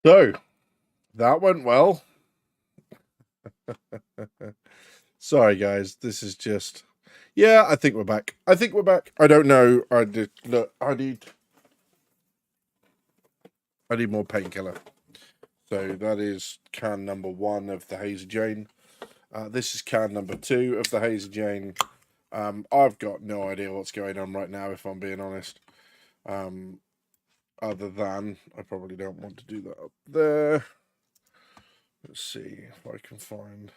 So that went well. Sorry, guys. This is just. Yeah, I think we're back. I don't know. I need more painkiller. So that is can number 1 of the Hazy Jane. This is can number 2 of the Hazy Jane. I've got no idea what's going on right now, if I'm being honest. Other than I probably don't want to do that up there. Let's see if I can find.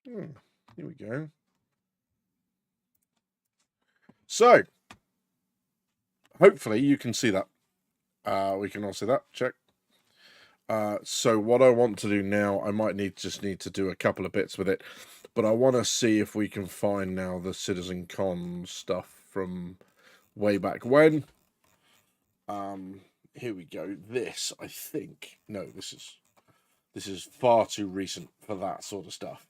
Here we go. So, hopefully you can see that. We can all see that. Check. So what I want to do now, I might just need to do a couple of bits with it, but I want to see if we can find now the Citizen Con stuff from way back when. Here we go. This, I think, no, this is far too recent for that sort of stuff.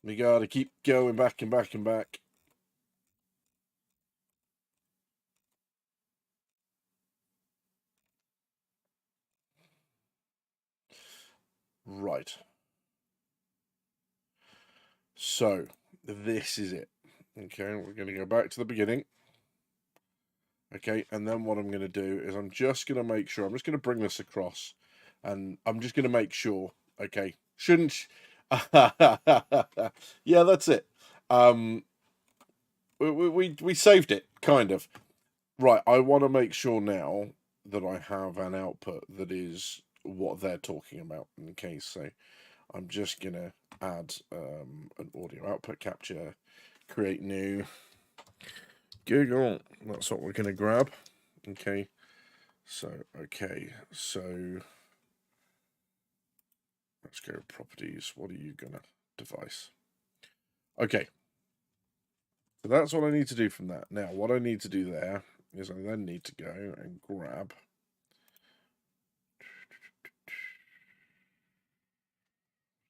We gotta keep going back and back and back. Right. So, this is it. Okay, we're going to go back to the beginning. Okay, and then what I'm going to do is I'm just going to make sure, I'm just going to bring this across, and I'm just going to make sure, okay, shouldn't, yeah, that's it. We saved it, kind of. Right, I want to make sure now that I have an output that is what they're talking about, okay, so I'm just going to add an audio output capture, create new, Google, that's what we're going to grab. Okay, so let's go properties. What are you going to device? Okay, so that's what I need to do from that. Now, what I need to do there is I then need to go and grab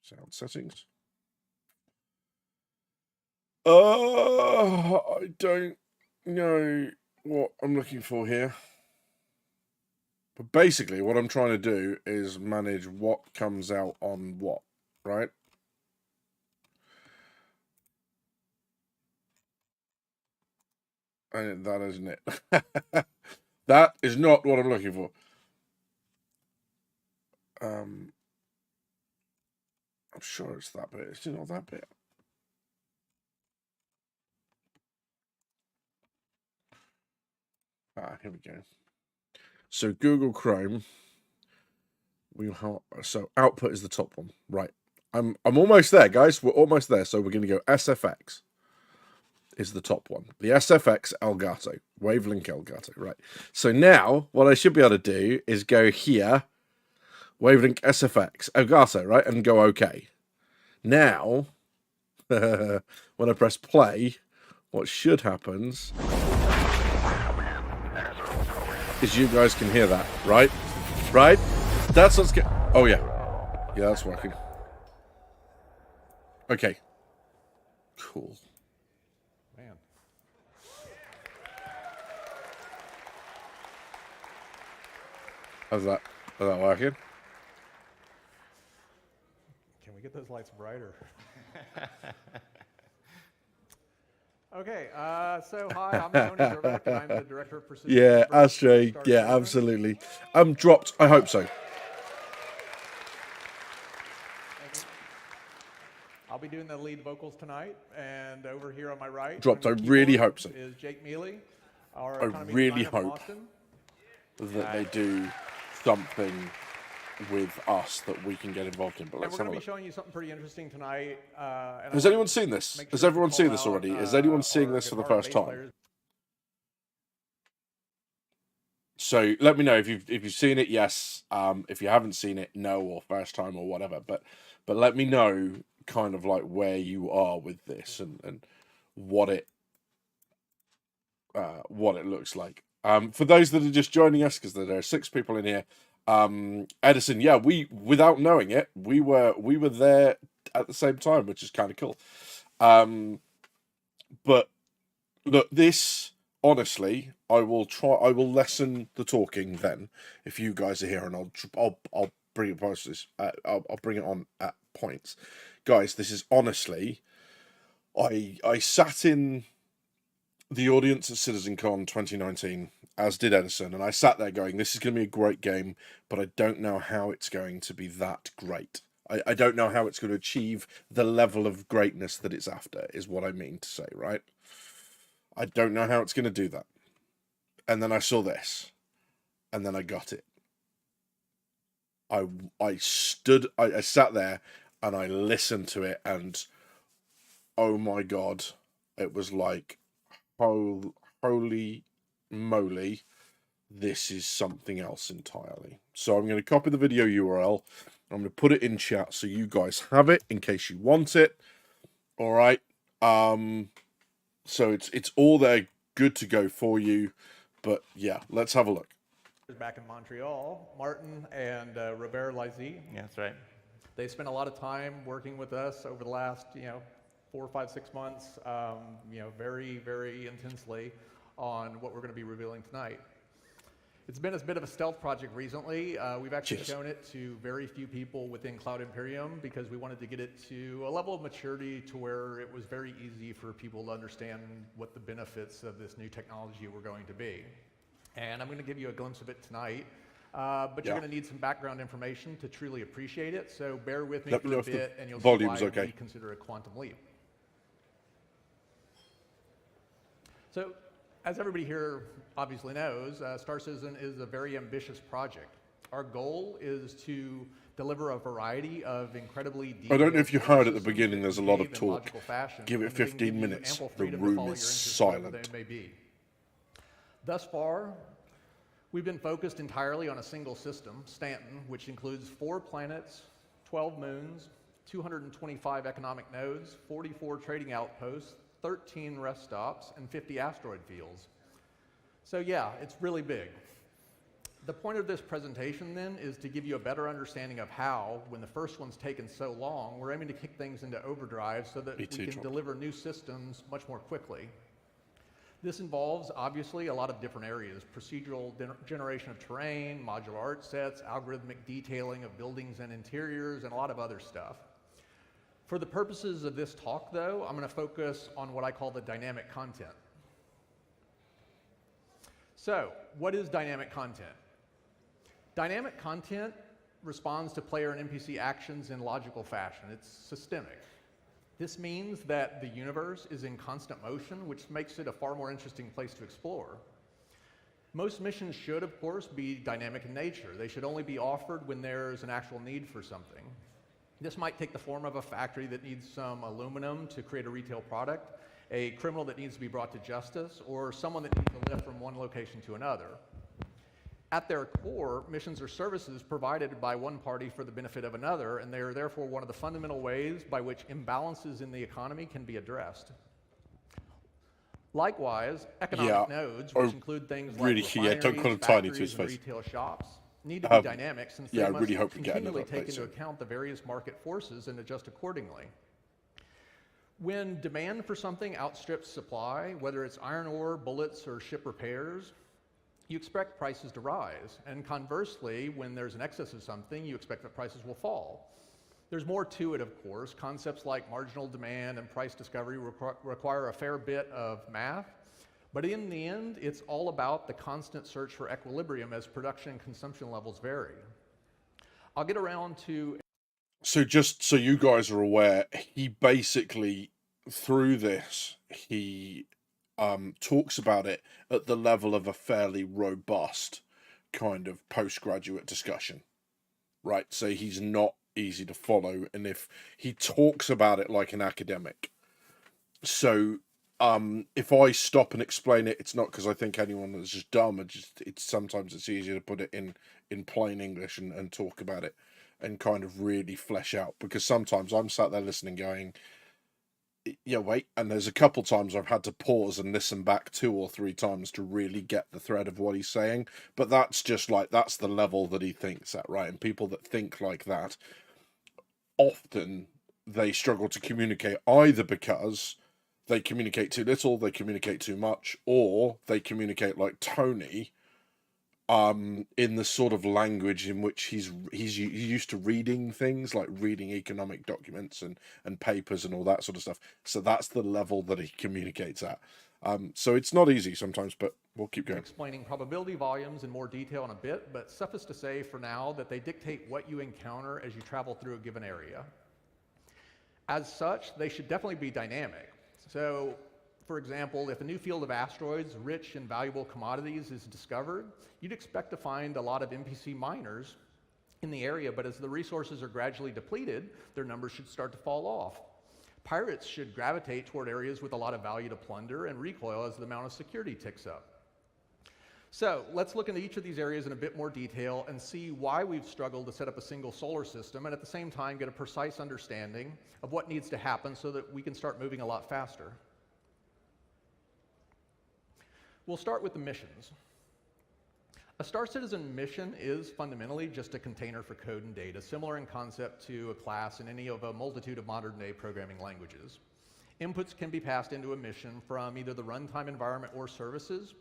sound settings. I don't know what I'm looking for here. But basically, what I'm trying to do is manage what comes out on what, right? And that isn't it. That is not what I'm looking for. I'm sure it's that bit. It's not that bit. Here we go. So Google Chrome. So output is the top one, right? I'm almost there, guys. We're almost there. So we're going to go SFX is the top one. The SFX Elgato, Wavelink Elgato, right? So now what I should be able to do is go here, Wavelink SFX Elgato, right, and go OK. Now, when I press play, what should happen is you guys can hear that, right? Right? That's what's good. Oh, yeah. Yeah, that's working. Okay. Cool. Man. How's that working? Can we get those lights brighter? Okay, so hi, I'm Tony Zerbeck, and I'm the Director of Precision. Yeah, Astray. Yeah, absolutely. Dropped. I hope so. I'll be doing the lead vocals tonight, and over here on my right, Dropped. I really hope so. Is Jake Mealy, I really hope that they do something with us that we can get involved in. But let's have a look. We're going to be showing you something pretty interesting tonight. Has anyone seen this? Has everyone seen this already? Is anyone seeing this for the first time? So let me know if you've seen it. Yes. If you haven't seen it, no, or first time or whatever. But let me know kind of like where you are with this and what it looks like. For those that are just joining us, because there are 6 people in here. Edison, yeah, we without knowing it, we were there at the same time, which is kind of cool. But Look, this honestly, I will lessen the talking then if you guys are here, and I'll bring it posters. I'll bring it on at points, guys. This is honestly, I sat in the audience at CitizenCon 2019, as did Edison, and I sat there going, "This is going to be a great game, but I don't know how it's going to be that great. I don't know how it's going to achieve the level of greatness that it's after." Is what I mean to say, right? I don't know how it's going to do that. And then I saw this, and then I got it. I sat there and I listened to it, and oh my god, it was like, holy moly, this is something else entirely. So I'm going to copy the video URL. I'm going to put it in chat so you guys have it in case you want it. All right. So it's all there, good to go for you. But yeah, let's have a look. Back in Montreal, Martin and Robert Lizy. Yeah, that's right. They spent a lot of time working with us over the last, 4, 5, 6 months, very, very intensely on what we're going to be revealing tonight. It's been a bit of a stealth project recently. We've actually shown it to very few people within Cloud Imperium because we wanted to get it to a level of maturity to where it was very easy for people to understand what the benefits of this new technology were going to be. And I'm going to give you a glimpse of it tonight, but you're going to need some background information to truly appreciate it, so bear with me for a bit and you'll see why we consider it quantum leap. So, as everybody here obviously knows, Star Citizen is a very ambitious project. Our goal is to deliver a variety of incredibly I don't know if you heard at the beginning, there's a lot of talk. Give it 15 minutes. The room is silent. Thus far, we've been focused entirely on a single system, Stanton, which includes 4 planets, 12 moons, 225 economic nodes, 44 trading outposts, 13 rest stops, and 50 asteroid fields. So yeah, it's really big. The point of this presentation then is to give you a better understanding of how, when the first one's taken so long, we're aiming to kick things into overdrive so that we can deliver new systems much more quickly. This involves, obviously, a lot of different areas: procedural generation of terrain, modular art sets, algorithmic detailing of buildings and interiors, and a lot of other stuff. For the purposes of this talk, though, I'm going to focus on what I call the dynamic content. So, what is dynamic content? Dynamic content responds to player and NPC actions in logical fashion. It's systemic. This means that the universe is in constant motion, which makes it a far more interesting place to explore. Most missions should, of course, be dynamic in nature. They should only be offered when there's an actual need for something. This might take the form of a factory that needs some aluminum to create a retail product, a criminal that needs to be brought to justice, or someone that needs a lift from one location to another. At their core, missions are services provided by one party for the benefit of another, and they are therefore one of the fundamental ways by which imbalances in the economy can be addressed. Likewise, economic nodes, which include things like refineries, factories, and retail shops, need to be dynamic since they must continually take into account the various market forces and adjust accordingly. When demand for something outstrips supply, whether it's iron ore, bullets, or ship repairs, you expect prices to rise. And conversely, when there's an excess of something, you expect that prices will fall. There's more to it, of course. Concepts like marginal demand and price discovery require a fair bit of math. But in the end, it's all about the constant search for equilibrium as production and consumption levels vary. I'll get around to... So just so you guys are aware, he basically, through this, he talks about it at the level of a fairly robust kind of postgraduate discussion, right? So he's not easy to follow, and if he talks about it like an academic. So if I stop and explain it, it's not because I think anyone is just dumb. It's sometimes it's easier to put it in plain English and talk about it and kind of really flesh out, because sometimes I'm sat there listening going, yeah, wait, and there's a couple times I've had to pause and listen back 2 or 3 times to really get the thread of what he's saying. But that's just like, that's the level that he thinks at, right? And people that think like that, often they struggle to communicate, either because they communicate too little, they communicate too much, or they communicate like Tony, in the sort of language in which he's used to reading things, like reading economic documents and papers and all that sort of stuff. So that's the level that he communicates at. So it's not easy sometimes, but we'll keep going. Explaining probability volumes in more detail in a bit, but suffice to say for now that they dictate what you encounter as you travel through a given area. As such, they should definitely be dynamic. So, for example, if a new field of asteroids rich in valuable commodities is discovered, you'd expect to find a lot of NPC miners in the area, but as the resources are gradually depleted, their numbers should start to fall off. Pirates should gravitate toward areas with a lot of value to plunder and recoil as the amount of security ticks up. So let's look into each of these areas in a bit more detail and see why we've struggled to set up a single solar system and at the same time get a precise understanding of what needs to happen so that we can start moving a lot faster. We'll start with the missions. A Star Citizen mission is fundamentally just a container for code and data, similar in concept to a class in any of a multitude of modern-day programming languages. Inputs can be passed into a mission from either the runtime environment or services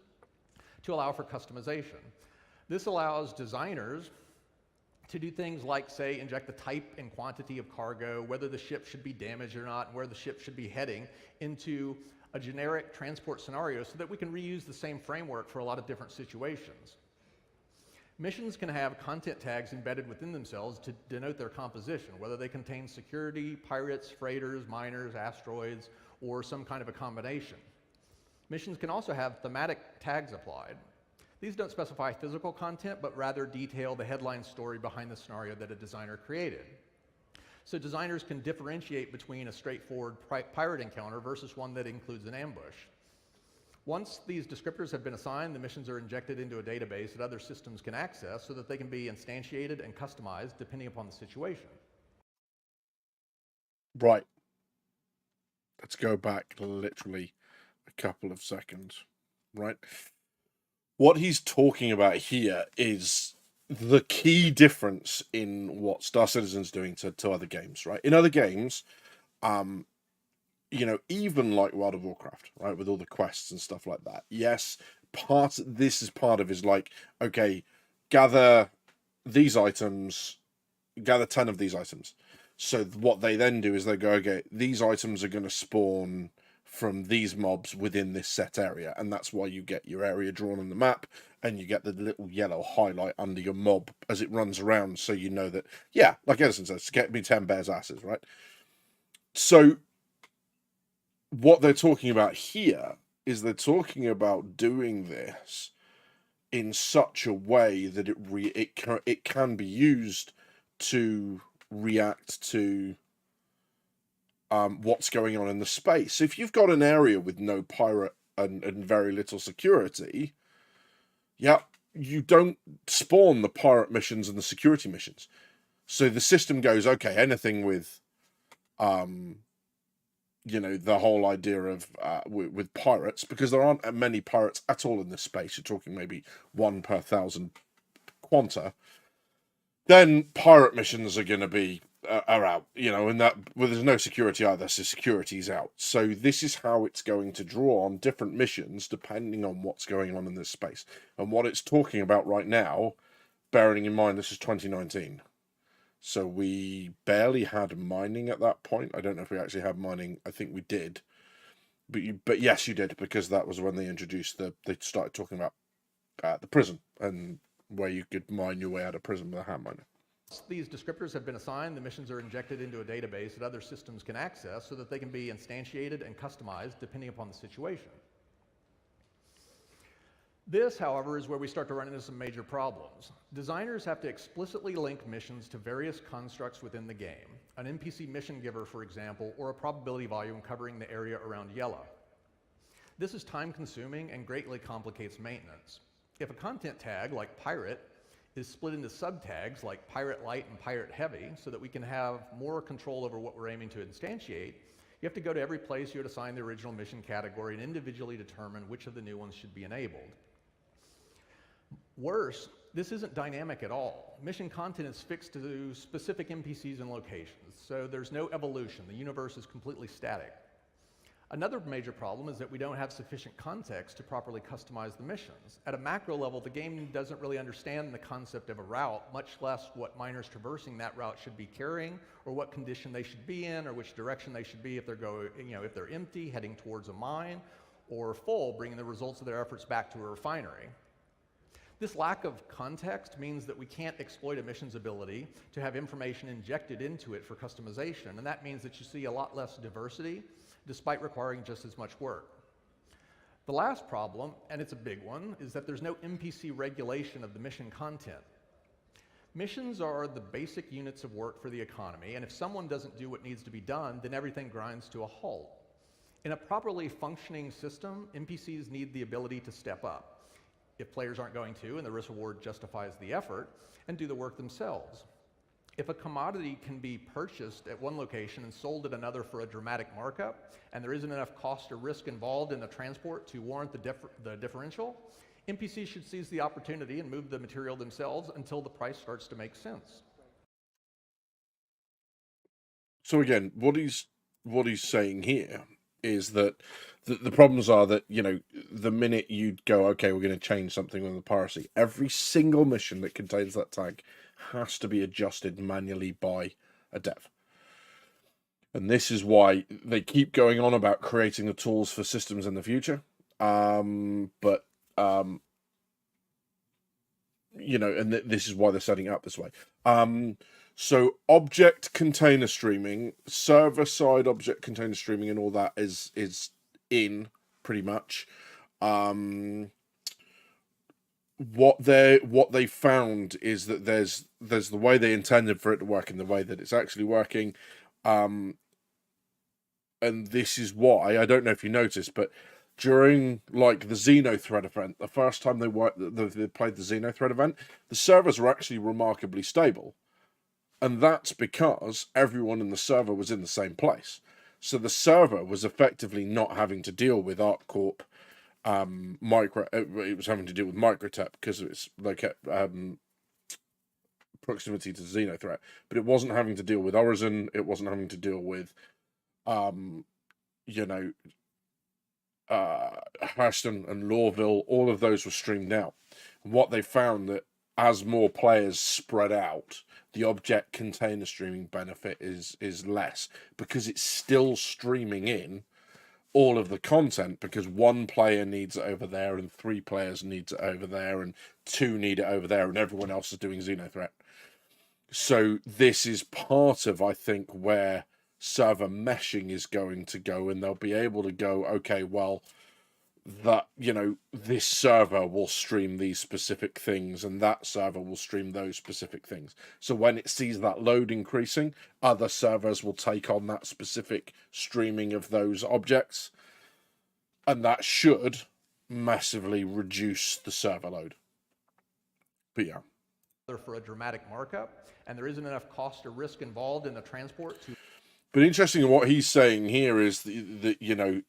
to allow for customization. This allows designers to do things like, say, inject the type and quantity of cargo, whether the ship should be damaged or not, and where the ship should be heading, into a generic transport scenario so that we can reuse the same framework for a lot of different situations. Missions can have content tags embedded within themselves to denote their composition, whether they contain security, pirates, freighters, miners, asteroids, or some kind of a combination. Missions can also have thematic tags applied. These don't specify physical content, but rather detail the headline story behind the scenario that a designer created. So designers can differentiate between a straightforward pirate encounter versus one that includes an ambush. Once these descriptors have been assigned, the missions are injected into a database that other systems can access so that they can be instantiated and customized depending upon the situation. Right. Let's go back literally a couple of seconds, right? What he's talking about here is the key difference in what Star Citizen's doing to other games, right? In other games, you know, even like World of Warcraft, right, with all the quests and stuff like that. Yes, this is part of his like, okay, gather these items, gather 10 of these items. So what they then do is they go, okay, these items are going to spawn from these mobs within this set area, and that's why you get your area drawn on the map, and you get the little yellow highlight under your mob as it runs around, so you know that, yeah, like Edison says, get me 10 bears' asses, right? So what they're talking about here is they're talking about doing this in such a way that it can be used to react to what's going on in the space. So if you've got an area with no pirate and very little security, yeah, you don't spawn the pirate missions and the security missions. So the system goes, okay, anything with you know, the whole idea of with pirates, because there aren't many pirates at all in this space, you're talking maybe 1 per 1,000 quanta, then pirate missions are going to be are out, you know, and that, well, there's no security either, so security's out. So this is how it's going to draw on different missions depending on what's going on in this space. And what it's talking about right now, bearing in mind this is 2019, so we barely had mining at that point. I don't know if we actually had mining. I think we did. But yes, you did, because that was when they introduced they started talking about the prison and where you could mine your way out of prison with a hand miner. Once these descriptors have been assigned, the missions are injected into a database that other systems can access so that they can be instantiated and customized depending upon the situation. This, however, is where we start to run into some major problems. Designers have to explicitly link missions to various constructs within the game, an NPC mission giver, for example, or a probability volume covering the area around Yella. This is time-consuming and greatly complicates maintenance. If a content tag, like Pirate, is split into subtags like Pirate Light and Pirate Heavy so that we can have more control over what we're aiming to instantiate, you have to go to every place you had assigned the original mission category and individually determine which of the new ones should be enabled. Worse, this isn't dynamic at all. Mission content is fixed to specific NPCs and locations, so there's no evolution. The universe is completely static. Another major problem is that we don't have sufficient context to properly customize the missions. At a macro level, the game doesn't really understand the concept of a route, much less what miners traversing that route should be carrying, or what condition they should be in, or which direction they should be if if they're empty, heading towards a mine, or full, bringing the results of their efforts back to a refinery. This lack of context means that we can't exploit a mission's ability to have information injected into it for customization, and that means that you see a lot less diversity, despite requiring just as much work. The last problem, and it's a big one, is that there's no NPC regulation of the mission content. Missions are the basic units of work for the economy, and if someone doesn't do what needs to be done, then everything grinds to a halt. In a properly functioning system, NPCs need the ability to step up if players aren't going to, and the risk reward justifies the effort, and do the work themselves. If a commodity can be purchased at one location and sold at another for a dramatic markup, and there isn't enough cost or risk involved in the transport to warrant the differential, NPCs should seize the opportunity and move the material themselves until the price starts to make sense. So again, what he's saying here is that the problems are that, you know, the minute you go, okay, we're going to change something on the piracy, every single mission that contains that tag has to be adjusted manually by a dev. And this is why they keep going on about creating the tools for systems in the future. You know, and this is why they're setting it up this way. So object container streaming, server-side object container streaming and all that is in pretty much. What they found is that there's the way they intended for it to work and the way that it's actually working. And this is why, I don't know if you noticed, but during like the Xenothread event, the first time they played the Xenothread event, the servers were actually remarkably stable. And that's because everyone in the server was in the same place. So the server was effectively not having to deal with ArcCorp it was having to deal with Microtep because of its proximity to Xenothreat. But it wasn't having to deal with Horizon, it wasn't having to deal with Hurston and Lawville. All of those were streamed out. And what they found that as more players spread out, the object container streaming benefit is less because it's still streaming in all of the content because one player needs it over there and 3 players needs it over there and 2 need it over there and everyone else is doing Xenothreat. So this is part of, I think, where server meshing is going to go, and they'll be able to go, okay, well, that, you know, this server will stream these specific things and that server will stream those specific things. So when it sees that load increasing, other servers will take on that specific streaming of those objects, and that should massively reduce the server load. But yeah, For a dramatic markup, and there isn't enough cost or risk involved in the transport to. But interesting, what he's saying here is that you know,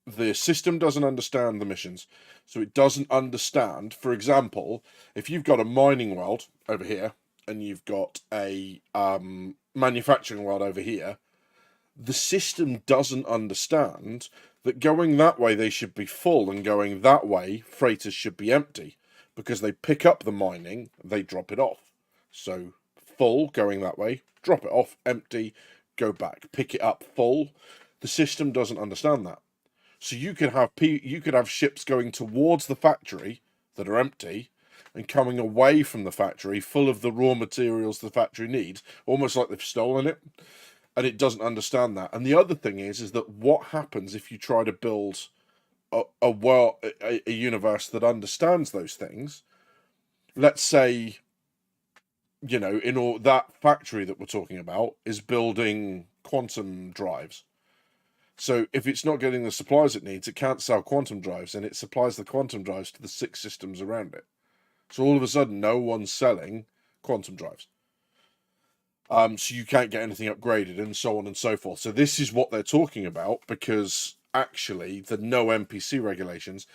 the system doesn't understand the missions. So it doesn't understand, for example, if you've got a mining world over here and you've got a manufacturing world over here, the system doesn't understand that going that way they should be full and going that way freighters should be empty, because they pick up the mining, they drop it off. So full, going that way, drop it off, empty, go back, pick it up, full. The system doesn't understand that. So you could have ships going towards the factory that are empty and coming away from the factory full of the raw materials the factory needs, almost like they've stolen it, and it doesn't understand that. And the other thing is that what happens if you try to build a universe that understands those things? Let's say, you know, in all that factory that we're talking about is building quantum drives. So if it's not getting the supplies it needs, it can't sell quantum drives, and it supplies the quantum drives to the 6 systems around it. So all of a sudden, no one's selling quantum drives. So you can't get anything upgraded, and so on and so forth. So this is what they're talking about, because actually the no NPC regulations,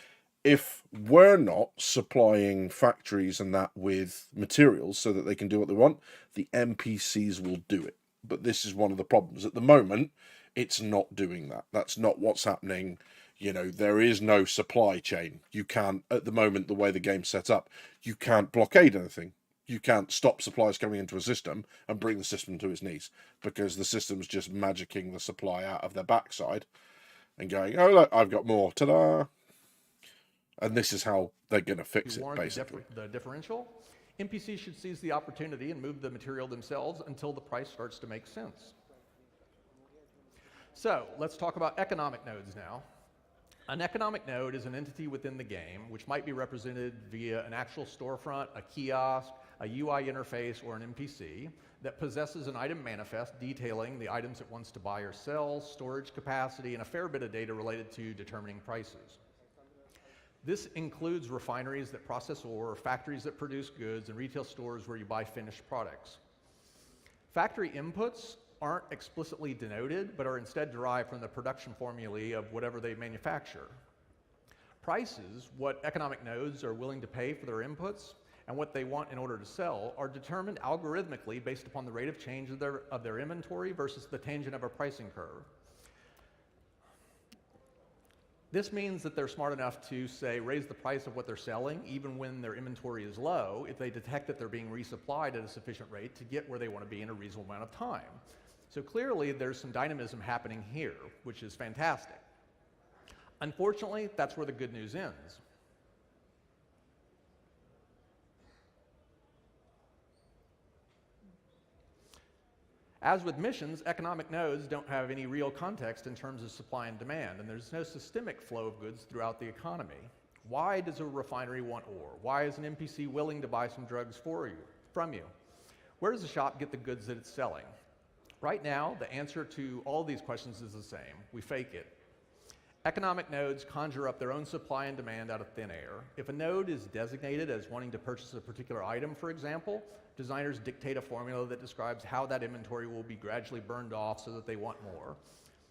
if we're not supplying factories and that with materials so that they can do what they want, the NPCs will do it. But this is one of the problems. At the moment, It's not doing that. That's not what's happening. You know, there is no supply chain. You can't, at the moment, the way the game's set up, you can't blockade anything. You can't stop supplies coming into a system and bring the system to its knees, because the system's just magicking the supply out of their backside and going, oh, look, I've got more. Ta-da! And this is how they're going to fix it, basically. The differential, NPCs should seize the opportunity and move the material themselves until the price starts to make sense. So let's talk about economic nodes now. An economic node is an entity within the game which might be represented via an actual storefront, a kiosk, a UI interface, or an NPC that possesses an item manifest detailing the items it wants to buy or sell, storage capacity, and a fair bit of data related to determining prices. This includes refineries that process ore, factories that produce goods, and retail stores where you buy finished products. Factory inputs aren't explicitly denoted, but are instead derived from the production formulae of whatever they manufacture. Prices, what economic nodes are willing to pay for their inputs, and what they want in order to sell, are determined algorithmically based upon the rate of change of their inventory versus the tangent of a pricing curve. This means that they're smart enough to, say, raise the price of what they're selling even when their inventory is low if they detect that they're being resupplied at a sufficient rate to get where they want to be in a reasonable amount of time. So clearly there's some dynamism happening here, which is fantastic. Unfortunately, that's where the good news ends. As with missions, economic nodes don't have any real context in terms of supply and demand, and there's no systemic flow of goods throughout the economy. Why does a refinery want ore? Why is an NPC willing to buy some drugs from you? Where does the shop get the goods that it's selling? Right now, the answer to all these questions is the same. We fake it. Economic nodes conjure up their own supply and demand out of thin air. If a node is designated as wanting to purchase a particular item, for example, designers dictate a formula that describes how that inventory will be gradually burned off so that they want more.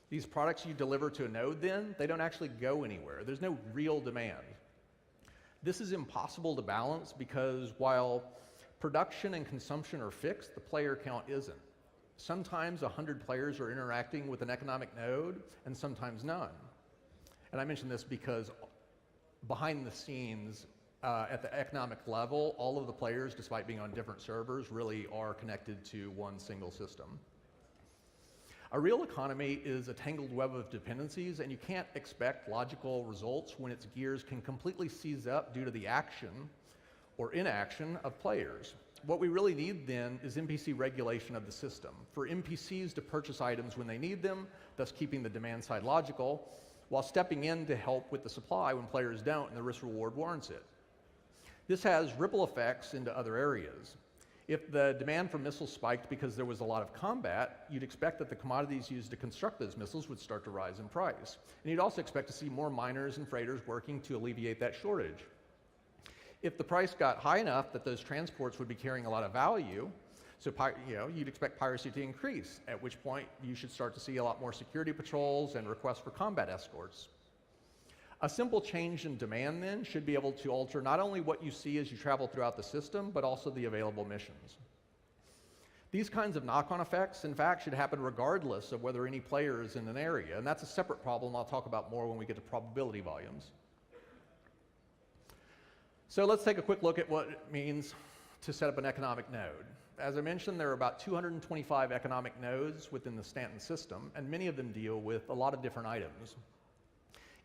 These products you deliver to a node then, they don't actually go anywhere. There's no real demand. This is impossible to balance because while production and consumption are fixed, the player count isn't. Sometimes 100 players are interacting with an economic node, and sometimes none. And I mention this because behind the scenes, at the economic level, all of the players, despite being on different servers, really are connected to one single system. A real economy is a tangled web of dependencies, and you can't expect logical results when its gears can completely seize up due to the action or inaction of players. What we really need then is NPC regulation of the system, for NPCs to purchase items when they need them, thus keeping the demand side logical, while stepping in to help with the supply when players don't and the risk reward warrants it. This has ripple effects into other areas. If the demand for missiles spiked because there was a lot of combat, you'd expect that the commodities used to construct those missiles would start to rise in price. And you'd also expect to see more miners and freighters working to alleviate that shortage. If the price got high enough that those transports would be carrying a lot of value, so you'd expect piracy to increase, at which point you should start to see a lot more security patrols and requests for combat escorts. A simple change in demand then should be able to alter not only what you see as you travel throughout the system, but also the available missions. These kinds of knock-on effects, in fact, should happen regardless of whether any player is in an area, and that's a separate problem I'll talk about more when we get to probability volumes. So let's take a quick look at what it means to set up an economic node. As I mentioned, there are about 225 economic nodes within the Stanton system, and many of them deal with a lot of different items.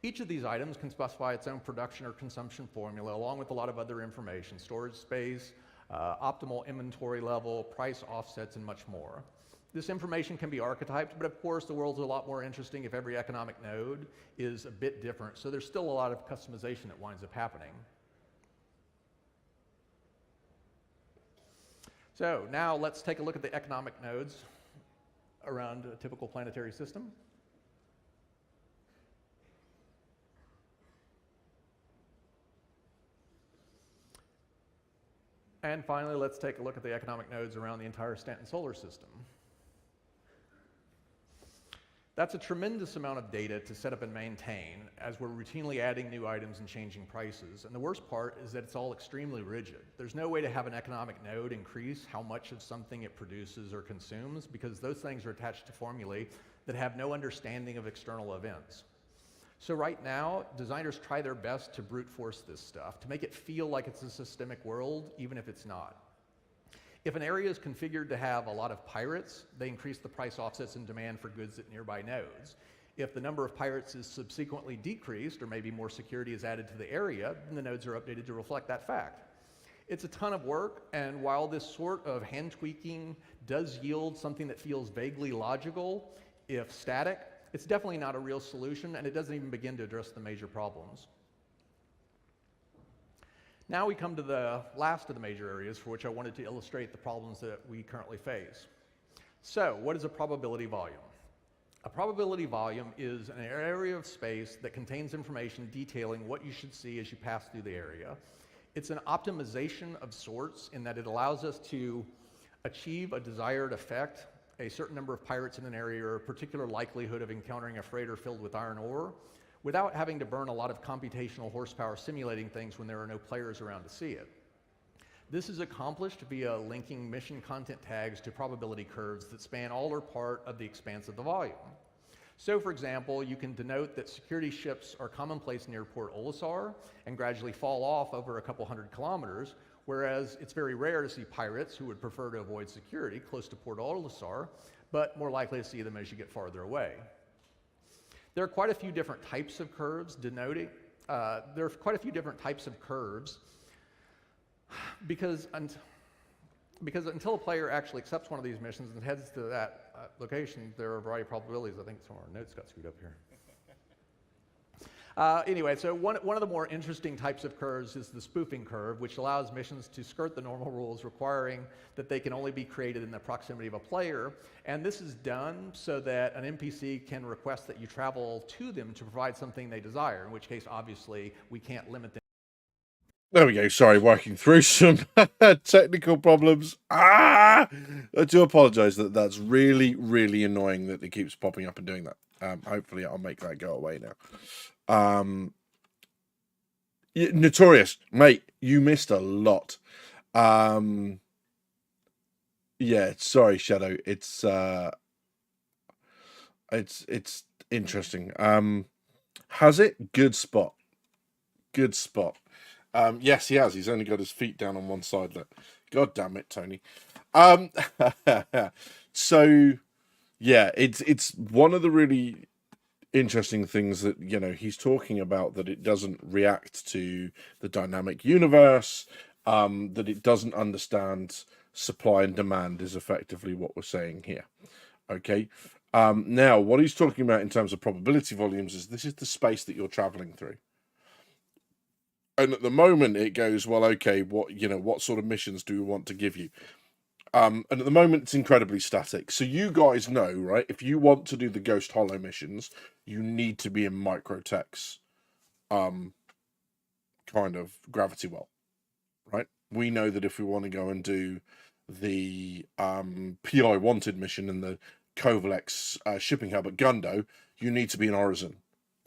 Each of these items can specify its own production or consumption formula, along with a lot of other information, storage space, optimal inventory level, price offsets, and much more. This information can be archetyped, but of course the world's a lot more interesting if every economic node is a bit different, so there's still a lot of customization that winds up happening. So now let's take a look at the economic nodes around a typical planetary system. And finally, let's take a look at the economic nodes around the entire Stanton solar system. That's a tremendous amount of data to set up and maintain as we're routinely adding new items and changing prices. And the worst part is that it's all extremely rigid. There's no way to have an economic node increase how much of something it produces or consumes, because those things are attached to formulae that have no understanding of external events. So right now, designers try their best to brute force this stuff, to make it feel like it's a systemic world, even if it's not. If an area is configured to have a lot of pirates, they increase the price offsets and demand for goods at nearby nodes. If the number of pirates is subsequently decreased, or maybe more security is added to the area, then the nodes are updated to reflect that fact. It's a ton of work, and while this sort of hand tweaking does yield something that feels vaguely logical, if static, it's definitely not a real solution, and it doesn't even begin to address the major problems. Now we come to the last of the major areas for which I wanted to illustrate the problems that we currently face. So, what is a probability volume? A probability volume is an area of space that contains information detailing what you should see as you pass through the area. It's an optimization of sorts in that it allows us to achieve a desired effect, a certain number of pirates in an area, or a particular likelihood of encountering a freighter filled with iron ore, without having to burn a lot of computational horsepower simulating things when there are no players around to see it. This is accomplished via linking mission content tags to probability curves that span all or part of the expanse of the volume. So, for example, you can denote that security ships are commonplace near Port Olisar and gradually fall off over a couple hundred kilometers, whereas it's very rare to see pirates who would prefer to avoid security close to Port Olisar, but more likely to see them as you get farther away. There are quite a few different types of curves denoting, because until a player actually accepts one of these missions and heads to that location, there are a variety of probabilities. I think some of our notes got screwed up here. Anyway, so one of the more interesting types of curves is the spoofing curve, which allows missions to skirt the normal rules, requiring that they can only be created in the proximity of a player. And this is done so that an NPC can request that you travel to them to provide something they desire, in which case, obviously, we can't limit them. There we go. Sorry, working through some technical problems. I do apologize that's really, really annoying that it keeps popping up and doing that. Hopefully I'll make that go away now. Notorious, mate, you missed a lot. Yeah, sorry, Shadow. It's interesting. Has it? Good spot. Good spot. Yes, he has. He's only got his feet down on one side. Look. God damn it, Tony. So yeah, it's one of the really interesting things that, you know, he's talking about, that it doesn't react to the dynamic universe, that it doesn't understand supply and demand is effectively what we're saying here. Okay. Now, what he's talking about in terms of probability volumes is this is the space that you're traveling through. And at the moment it goes, well, okay, what sort of missions do we want to give you? And at the moment it's incredibly static. So you guys know, right? If you want to do the Ghost Hollow missions, you need to be in Microtech's kind of gravity well, right? We know that if we want to go and do the PI Wanted mission in the Kovalex shipping hub at Gundo, you need to be in Horizon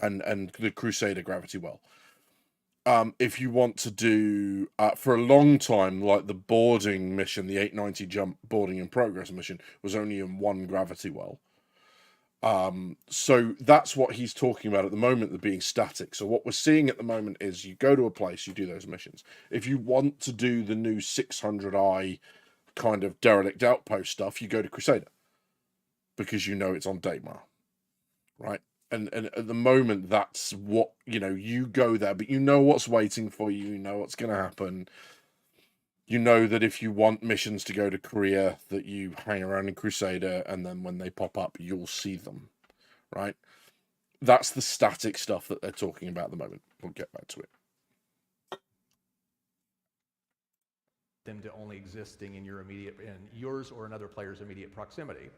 and the Crusader gravity well. If you want to do, for a long time, like the boarding mission, the 890 jump boarding in progress mission was only in one gravity well. So that's what he's talking about at the moment, the being static. So what we're seeing at the moment is you go to a place, you do those missions. If you want to do the new 600i kind of derelict outpost stuff, you go to Crusader because you know it's on Daymar, right? And at the moment, that's what, you know, you go there, but you know what's waiting for you, you know what's going to happen. You know that if you want missions to go to Korea, that you hang around in Crusader, and then when they pop up, you'll see them, right? That's the static stuff that they're talking about at the moment. We'll get back to it. Them to only existing in yours or another player's immediate proximity.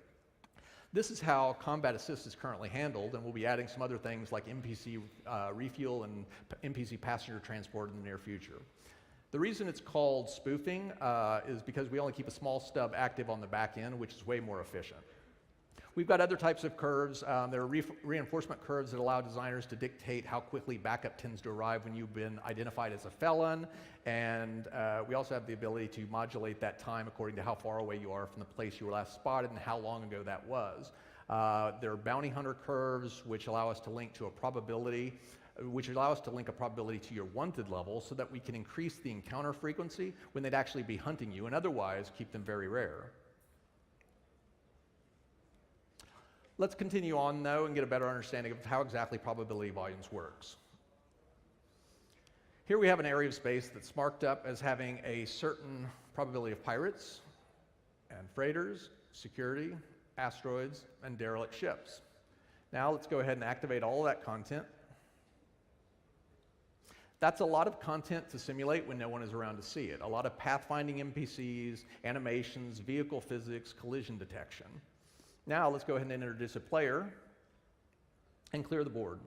This is how combat assist is currently handled, and we'll be adding some other things like NPC refuel and NPC passenger transport in the near future. The reason it's called spoofing is because we only keep a small stub active on the back end, which is way more efficient. We've got other types of curves. There are reinforcement curves that allow designers to dictate how quickly backup tends to arrive when you've been identified as a felon. And we also have the ability to modulate that time according to how far away you are from the place you were last spotted and how long ago that was. There are bounty hunter curves, which allow us to link to a probability, which allow us to link a probability to your wanted level so that we can increase the encounter frequency when they'd actually be hunting you and otherwise keep them very rare. Let's continue on, though, and get a better understanding of how exactly probability volumes works. Here we have an area of space that's marked up as having a certain probability of pirates and freighters, security, asteroids, and derelict ships. Now let's go ahead and activate all of that content. That's a lot of content to simulate when no one is around to see it. A lot of pathfinding NPCs, animations, vehicle physics, collision detection. Now let's go ahead and introduce a player and clear the board.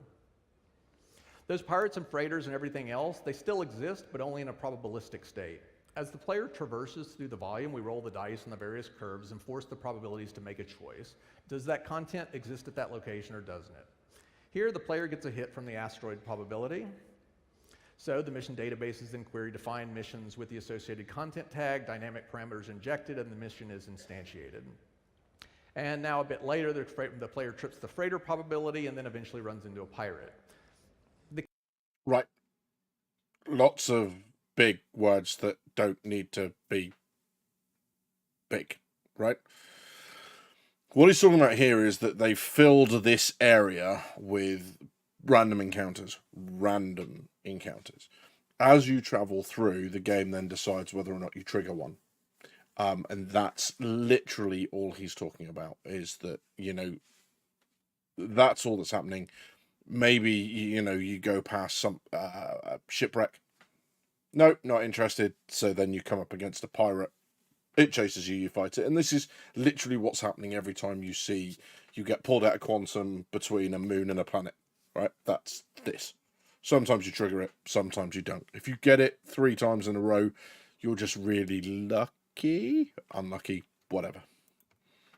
Those pirates and freighters and everything else, they still exist, but only in a probabilistic state. As the player traverses through the volume, we roll the dice on the various curves and force the probabilities to make a choice. Does that content exist at that location or doesn't it? Here, the player gets a hit from the asteroid probability. So the mission database is then queried to find missions with the associated content tag, dynamic parameters injected, and the mission is instantiated. And now a bit later, the player trips the freighter probability and then eventually runs into a pirate. Right. Lots of big words that don't need to be big, right? What he's talking about here is that they filled this area with random encounters. As you travel through, the game then decides whether or not you trigger one. And that's literally all he's talking about, is that, that's all that's happening. Maybe, you go past some shipwreck. No, not interested. So then you come up against a pirate. It chases you, you fight it. And this is literally what's happening every time you get pulled out of quantum between a moon and a planet, right? That's this. Sometimes you trigger it, sometimes you don't. If you get it 3 times in a row, you're just really lucky, unlucky, whatever.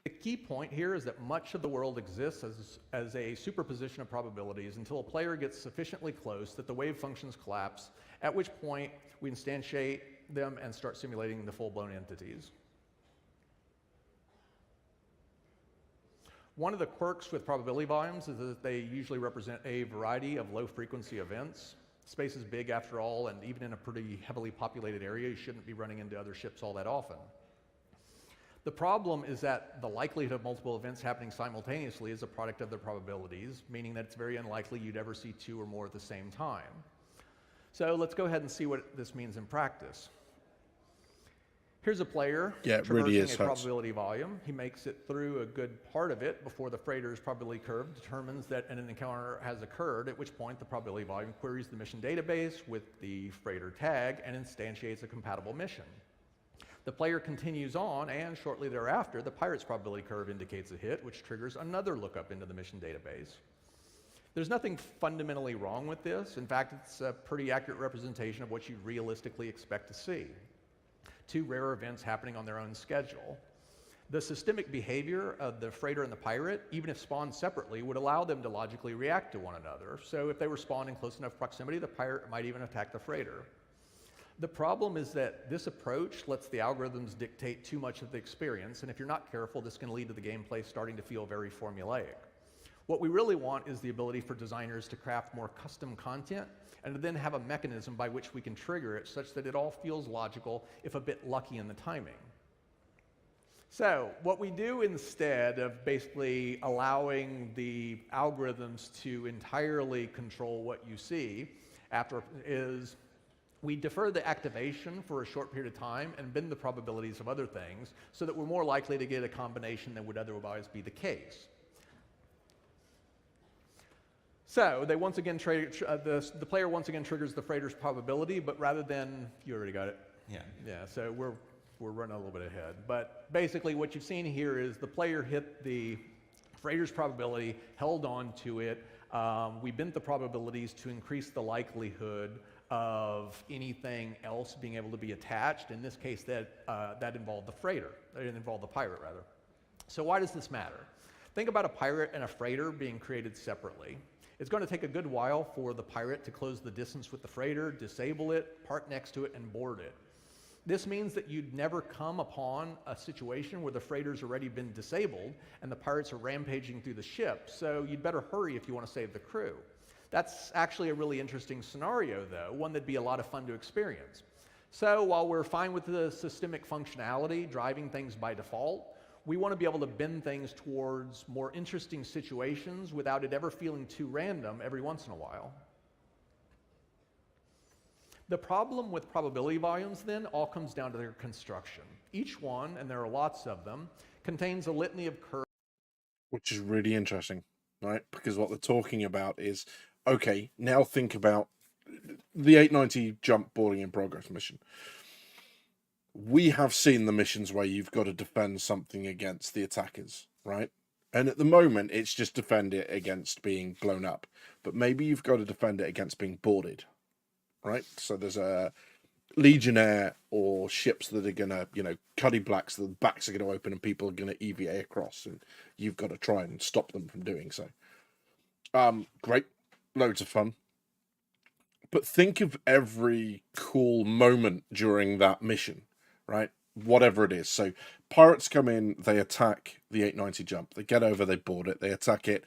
The key point here is that much of the world exists as a superposition of probabilities until a player gets sufficiently close that the wave functions collapse, at which point we instantiate them and start simulating the full-blown entities. One of the quirks with probability volumes is that they usually represent a variety of low-frequency events. Space is big after all, and even in a pretty heavily populated area, you shouldn't be running into other ships all that often. The problem is that the likelihood of multiple events happening simultaneously is a product of their probabilities, meaning that it's very unlikely you'd ever see 2 or more at the same time. So let's go ahead and see what this means in practice. Here's a player traversing a probability volume. He makes it through a good part of it before the freighter's probability curve determines that an encounter has occurred, at which point the probability volume queries the mission database with the freighter tag and instantiates a compatible mission. The player continues on, and shortly thereafter, the pirate's probability curve indicates a hit, which triggers another lookup into the mission database. There's nothing fundamentally wrong with this. In fact, it's a pretty accurate representation of what you'd realistically expect to see. 2 rare events happening on their own schedule. The systemic behavior of the freighter and the pirate, even if spawned separately, would allow them to logically react to one another. So if they were spawned in close enough proximity, the pirate might even attack the freighter. The problem is that this approach lets the algorithms dictate too much of the experience, and if you're not careful, this can lead to the gameplay starting to feel very formulaic. What we really want is the ability for designers to craft more custom content and to then have a mechanism by which we can trigger it such that it all feels logical, if a bit lucky in the timing. So what we do instead of basically allowing the algorithms to entirely control what you see is we defer the activation for a short period of time and bend the probabilities of other things so that we're more likely to get a combination than would otherwise be the case. So they once again the player once again triggers the freighter's probability, but rather than, you already got it? Yeah, so we're running a little bit ahead. But basically what you've seen here is the player hit the freighter's probability, held on to it. We bent the probabilities to increase the likelihood of anything else being able to be attached. In this case, that involved the freighter. It involved the pirate, rather. So why does this matter? Think about a pirate and a freighter being created separately. It's going to take a good while for the pirate to close the distance with the freighter, disable it, park next to it, and board it. This means that you'd never come upon a situation where the freighter's already been disabled and the pirates are rampaging through the ship, so you'd better hurry if you want to save the crew. That's actually a really interesting scenario, though, one that'd be a lot of fun to experience. So while we're fine with the systemic functionality, driving things by default, we want to be able to bend things towards more interesting situations without it ever feeling too random every once in a while. The problem with probability volumes then all comes down to their construction. Each one, and there are lots of them, contains a litany of curves. Which is really interesting, right? Because what they're talking about is, okay, now think about the 890 jump boarding in progress mission. We have seen the missions where you've got to defend something against the attackers, right? And at the moment, it's just defend it against being blown up. But maybe you've got to defend it against being boarded, right? So there's a Legionnaire or ships that are going to, Cuddy Blacks, the backs are going to open and people are going to EVA across. And you've got to try and stop them from doing so. Great. Loads of fun. But think of every cool moment during that mission, right? Whatever it is. So pirates come in, they attack the 890 jump. They get over, they board it, they attack it.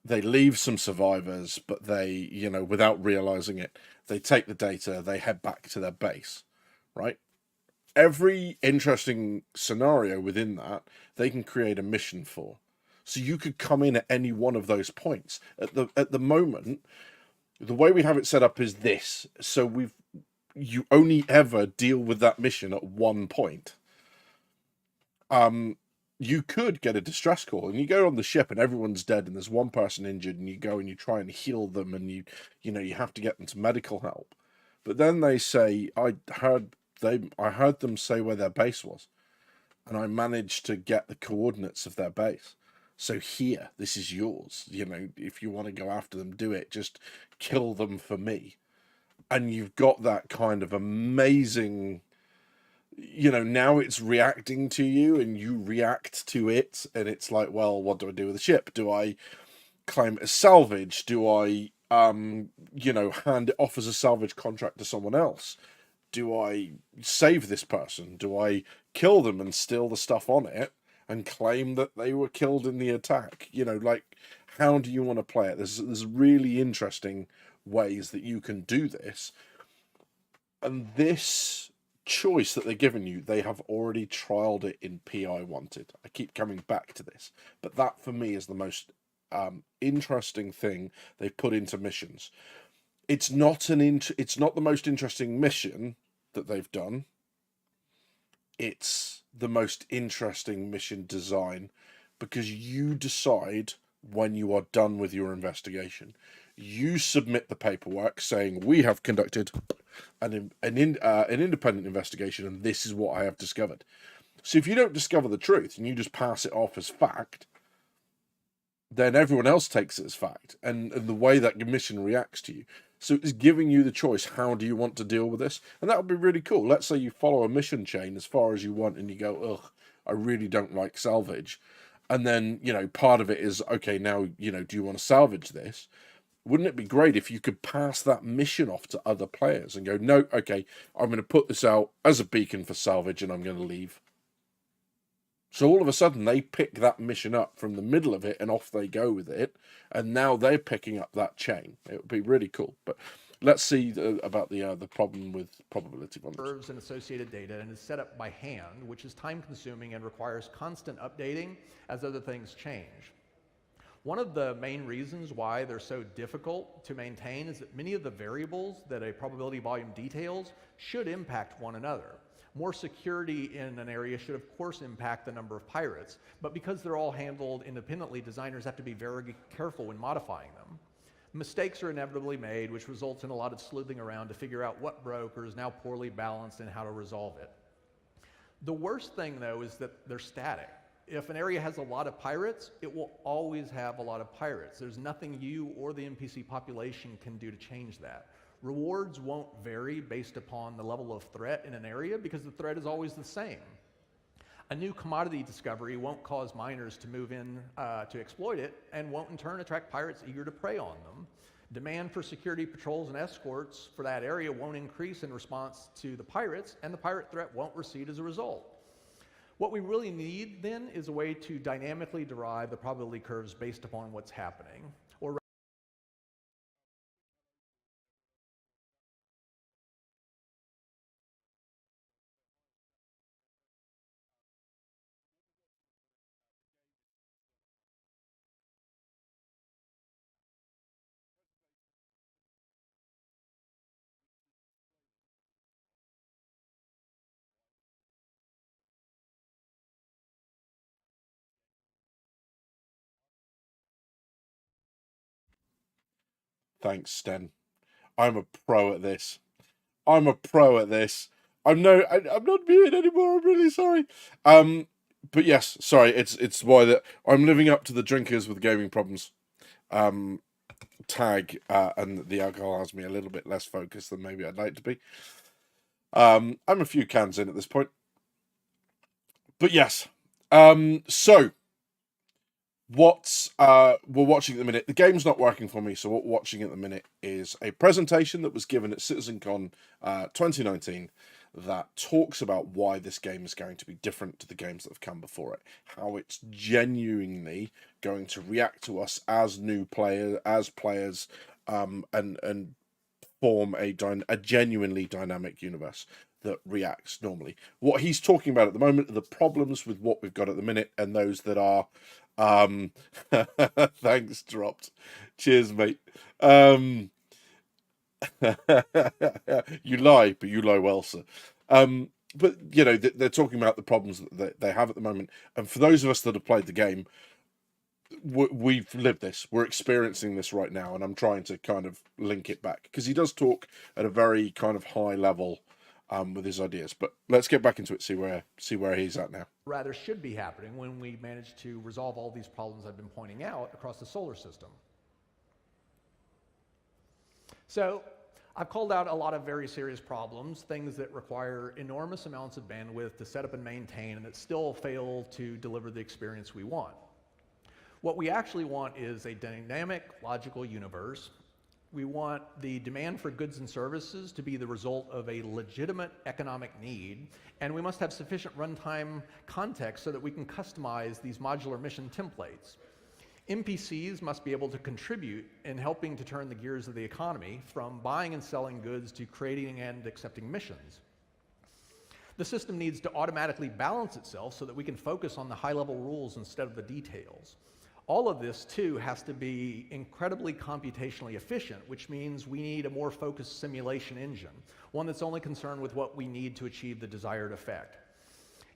They leave some survivors, but they, without realizing it, they take the data, they head back to their base, right? Every interesting scenario within that, they can create a mission for. So you could come in at any one of those points. At the moment, the way we have it set up is this. So you only ever deal with that mission at one point. You could get a distress call and you go on the ship and everyone's dead and there's one person injured and you go and you try and heal them and you have to get them to medical help. But then they say, I heard them say where their base was and I managed to get the coordinates of their base. So here, this is yours. If you want to go after them, do it. Just kill them for me. And you've got that kind of amazing, now it's reacting to you and you react to it. And it's like, well, what do I do with the ship? Do I claim it as salvage? Do I, hand it off as a salvage contract to someone else? Do I save this person? Do I kill them and steal the stuff on it and claim that they were killed in the attack? How do you want to play it? There's really interesting ways that you can do this. And this choice that they're giving you, they have already trialed it in PI Wanted. I keep coming back to this, but that for me is the most interesting thing they've put into missions. It's not the most interesting mission that they've done. It's the most interesting mission design because you decide when you are done with your investigation. You submit the paperwork saying we have conducted an independent investigation and this is what I have discovered. So if you don't discover the truth and you just pass it off as fact, then everyone else takes it as fact and the way that mission reacts to you. So it's giving you the choice, how do you want to deal with this? And that would be really cool. Let's say you follow a mission chain as far as you want and you go, ugh, I really don't like salvage. And then, part of it is, okay, now, do you want to salvage this? Wouldn't it be great if you could pass that mission off to other players and go, no, okay, I'm going to put this out as a beacon for salvage and I'm going to leave. So all of a sudden they pick that mission up from the middle of it and off they go with it. And now they're picking up that chain. It would be really cool. But let's see about the problem with probability volumes. Curves and associated data and is set up by hand, which is time consuming and requires constant updating as other things change. One of the main reasons why they're so difficult to maintain is that many of the variables that a probability volume details should impact one another. More security in an area should of course impact the number of pirates, but because they're all handled independently, designers have to be very careful when modifying them. Mistakes are inevitably made, which results in a lot of sleuthing around to figure out what broke or is now poorly balanced and how to resolve it. The worst thing though is that they're static. If an area has a lot of pirates, it will always have a lot of pirates. There's nothing you or the NPC population can do to change that. Rewards won't vary based upon the level of threat in an area because the threat is always the same. A new commodity discovery won't cause miners to move in to exploit it, and won't in turn attract pirates eager to prey on them. Demand for security patrols and escorts for that area won't increase in response to the pirates, and the pirate threat won't recede as a result. What we really need then is a way to dynamically derive the probability curves based upon what's happening. Or Thanks, Sten. I'm a pro at this. I'm a pro at this. I'm not muted anymore. I'm really sorry. But yes, sorry. It's why that I'm living up to the drinkers with gaming problems tag, and the alcohol has me a little bit less focused than maybe I'd like to be. I'm a few cans in at this point, but yes. So what we're watching at the minute, the game's not working for me, so what we're watching at the minute is a presentation that was given at CitizenCon 2019 that talks about why this game is going to be different to the games that have come before it, how it's genuinely going to react to us as new players, and form a genuinely dynamic universe that reacts normally. What he's talking about at the moment are the problems with what we've got at the minute, and those that are thanks, dropped. Cheers, mate. You lie, but you lie well, sir. But you know, they're talking about the problems that they have at the moment, and for those of us that have played the game, we've lived this. We're experiencing this right now, and I'm trying to kind of link it back because he does talk at a very kind of high level with his ideas. But let's get back into it. See where he's at now. rather should be happening when we manage to resolve all these problems I've been pointing out across the solar system. So I've called out a lot of very serious problems, things that require enormous amounts of bandwidth to set up and maintain, and that still fail to deliver the experience we want. What we actually want is a dynamic, logical universe. We want the demand for goods and services to be the result of a legitimate economic need, and we must have sufficient runtime context so that we can customize these modular mission templates. NPCs must be able to contribute in helping to turn the gears of the economy, from buying and selling goods to creating and accepting missions. The system needs to automatically balance itself so that we can focus on the high-level rules instead of the details. All of this, too, has to be incredibly computationally efficient, which means we need a more focused simulation engine, one that's only concerned with what we need to achieve the desired effect.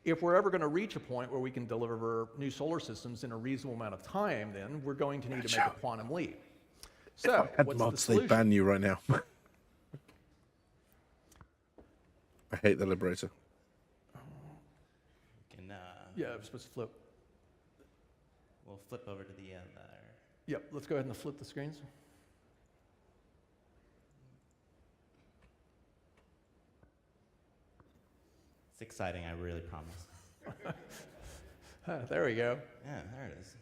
If we're ever going to reach a point where we can deliver new solar systems in a reasonable amount of time, then we're going to need to make a quantum leap. So, what's the solution? They ban you right now. I hate the Liberator. Yeah, I'm supposed to flip. We'll flip over to the other. Yep, let's go ahead and flip the screens. It's exciting, I really promise. There we go. Yeah, there it is.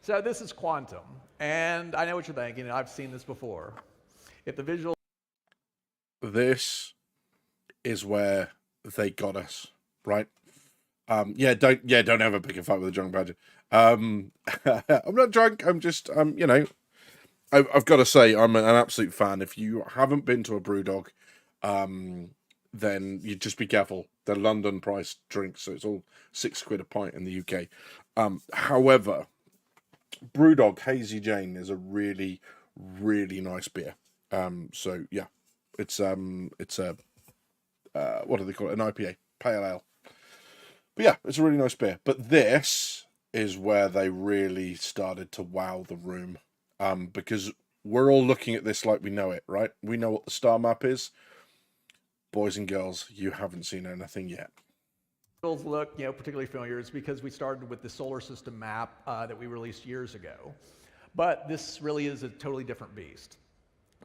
So this is quantum, and I know what you're thinking, and I've seen this before. If the visual... This is where they got us, right? Don't ever pick a fight with a drunk badger. I'm not drunk. I'm just, you know, I've got to say, I'm an absolute fan. If you haven't been to a Brewdog, then you just be careful. They're London price drinks, so it's all £6 a pint in the UK. However, Brewdog Hazy Jane is a really, really nice beer. So yeah, it's a what do they call it? An IPA, pale ale. But yeah, it's a really nice beer. But this is where they really started to wow the room, because we're all looking at this like we know it, right? We know what the star map is. Boys and girls, you haven't seen anything yet. Look, you know, particularly familiar is because we started with the solar system map that we released years ago. But this really is a totally different beast.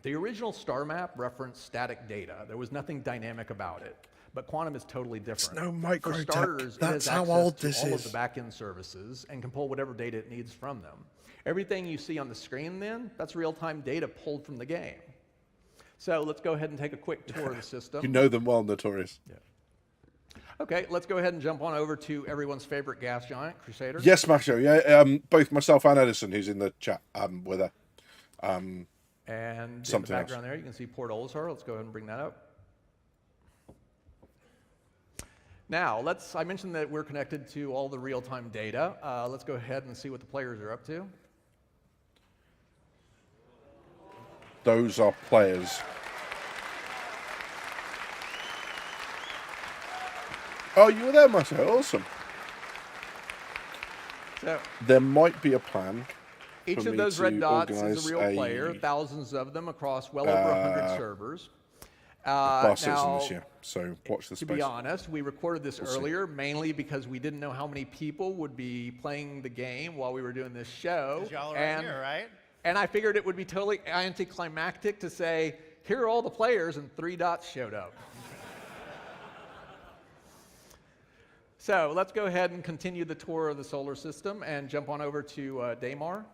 The original star map referenced static data. There was nothing dynamic about it. but quantum is totally different. no For microtech. starters, it That's has how access old to this all of is. the back-end services and can pull whatever data it needs from them. Everything you see on the screen then, that's real-time data pulled from the game. So let's go ahead and take a quick tour of the system. You know them well, Notorious. Yeah. Okay, let's go ahead and jump on over to everyone's favorite gas giant, Crusader. Yes, Macho. Yeah, both myself and Edison, who's in the chat, with her. And in the Something else. background there, you can see Port Olisar. Let's go ahead and bring that up. Now, I mentioned that we're connected to all the real-time data. Let's go ahead and see what the players are up to. Those are players. Oh, you were there, Macho. Awesome. So There might be a plan. each for of me those red to dots is organise a real player, thousands of them across well over 100 servers. Bar Citizen Now, this year, so watch the to space. be honest, we recorded this earlier mainly because we didn't know how many people would be playing the game while we were doing this show. 'Cause y'all are right here, right? And I figured it would be totally anticlimactic to say, here are all the players, and 3 dots showed up. So let's go ahead and continue the tour of the solar system and jump on over to Daymar.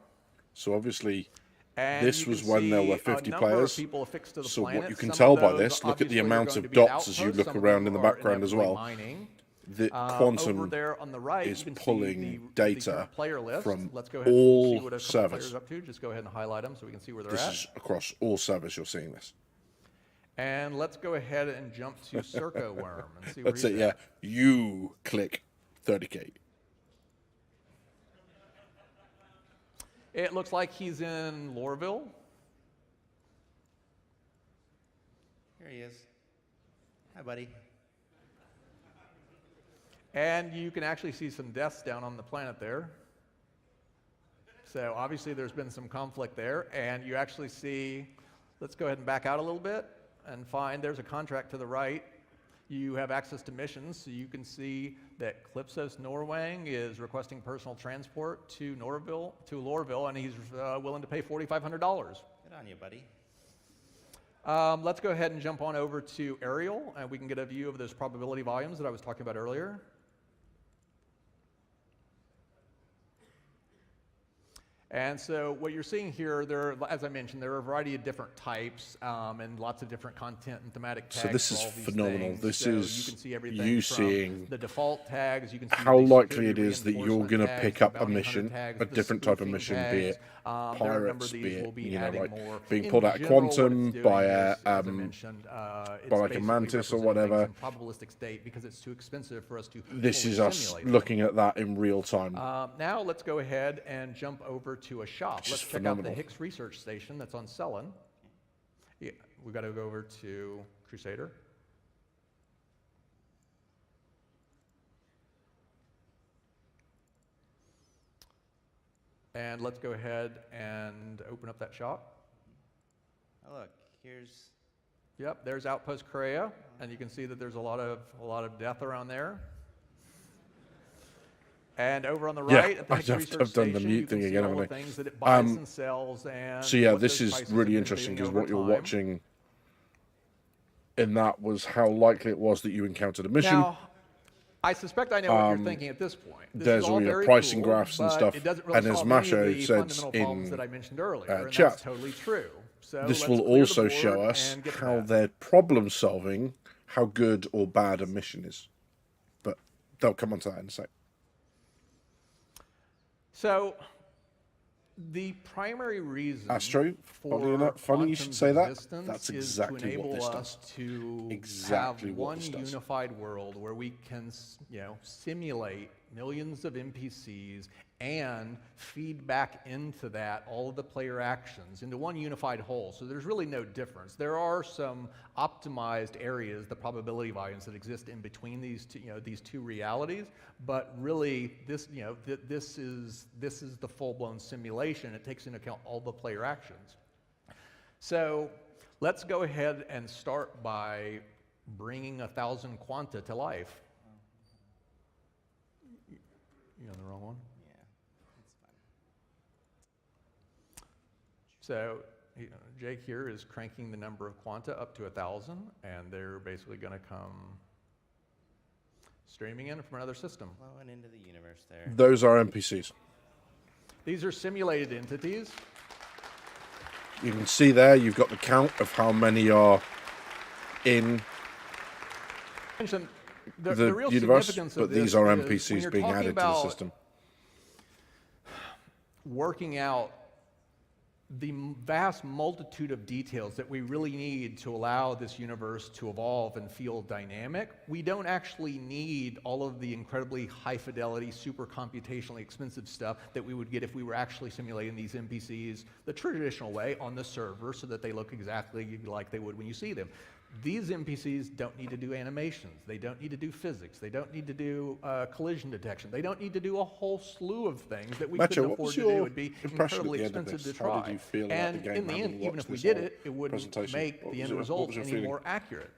So obviously, And this you was can when there see were a 50 number of players. people affixed to the So what planet. you can Some tell of by those this, look at the obviously are amount going of to be dots as you outposts. look Some of around them in the are background as inevitably well. mining. The Over quantum there on the right, is you can pulling see the data current player list. from Let's go ahead and all see what a couple servers. players are up to. Just go ahead and highlight them so we can see where they're This at. is across all servers. You're seeing this. And let's go ahead and jump to Circo Worm and see where That's he's it. Yeah, at. you click 30K. It looks like he's in Loreville. Here he is. Hi, buddy. And you can actually see some deaths down on the planet there. So obviously there's been some conflict there. And you actually see, let's go ahead and back out a little bit and find there's a contract to the right. You have access to missions, so you can see that Clipsos Norwang is requesting personal transport to Loreville, and he's willing to pay $4,500. Good on you, buddy. Let's go ahead and jump on over to Ariel, and we can get a view of those probability volumes that I was talking about earlier. And so what you're seeing here, as I mentioned, there are a variety of different types and lots of different content and thematic tags. So this is for all these phenomenal. things. This So is you can see everything you from seeing the default tags. You can see how the likely security it is that you're reinforcement going to tags, pick the up a bounty hunter mission, tags, a the different type of spoofing mission, tags. be it There are a number pirates, of these be we'll it, be you know, adding like more. being In pulled out of general, what it's quantum doing by is, a, as I mentioned, it's by like a basically mantis or representing whatever. things in probabilistic state because it's too expensive for us to This fully is us simulate them. looking at that in real time. Now let's go ahead and jump over to a shop. Which is Let's check out the phenomenal. Hicks Research Station that's on Cellin. Yeah, we've got to go over to Crusader. And let's go ahead and open up that shop. Oh, look, here's. Yep, there's Outpost Correa, and you can see that there's a lot of death around there. And over on the Yeah, right, at the Hicks I've Research done the Station, mute you can thing see again, all the haven't I? things that it buys and sells, and So yeah, what this those is prices have really been interesting doing because over what you're time. watching in that was how likely it was that you encountered a mission. Now, I suspect I know what you're thinking at this point. This there's is all all your very pricing cool, graphs and but stuff, it doesn't really and as solve any of Masho the said fundamental problems in, that I mentioned earlier, and chat, that's totally true. So this let's will clear the also board show us and get to how that. they're problem solving, how good or bad a mission is. But they'll come on to that in a sec. So, the primary reason Astro, for funny you should say that. existence That's is exactly to enable what this us does. to Exactly have what one this does. unified world where we can, simulate millions of NPCs and feed back into that all of the player actions into one unified whole. So there's really no difference. There are some optimized areas, the probability volumes that exist in between these two realities, but really this is the full-blown simulation. It takes into account all the player actions. So let's go ahead and start by bringing 1,000 quanta to life. You on the wrong one? Yeah, that's fine. So Jake here is cranking the number of quanta up to 1,000, and they're basically going to come streaming in from another system. Flowing into the universe there. Those are NPCs. These are simulated entities. You can see there, you've got the count of how many are in Mention the real universe, significance but of this these are is when NPCs you're being talking added to the about system. working out the vast multitude of details that we really need to allow this universe to evolve and feel dynamic. We don't actually need all of the incredibly high fidelity, super computationally expensive stuff that we would get if we were actually simulating these NPCs the traditional way on the server so that they look exactly like they would when you see them. These NPCs don't need to do animations. They don't need to do physics. They don't need to do collision detection. They don't need to do a whole slew of things that we Macho, couldn't what afford was to do. your It would be impression at incredibly the end of expensive to this? try. How did you feel about And the game, in the having end, even watched if we this did whole it, it wouldn't presentation? make What the was end your- what result was your any feeling? more accurate.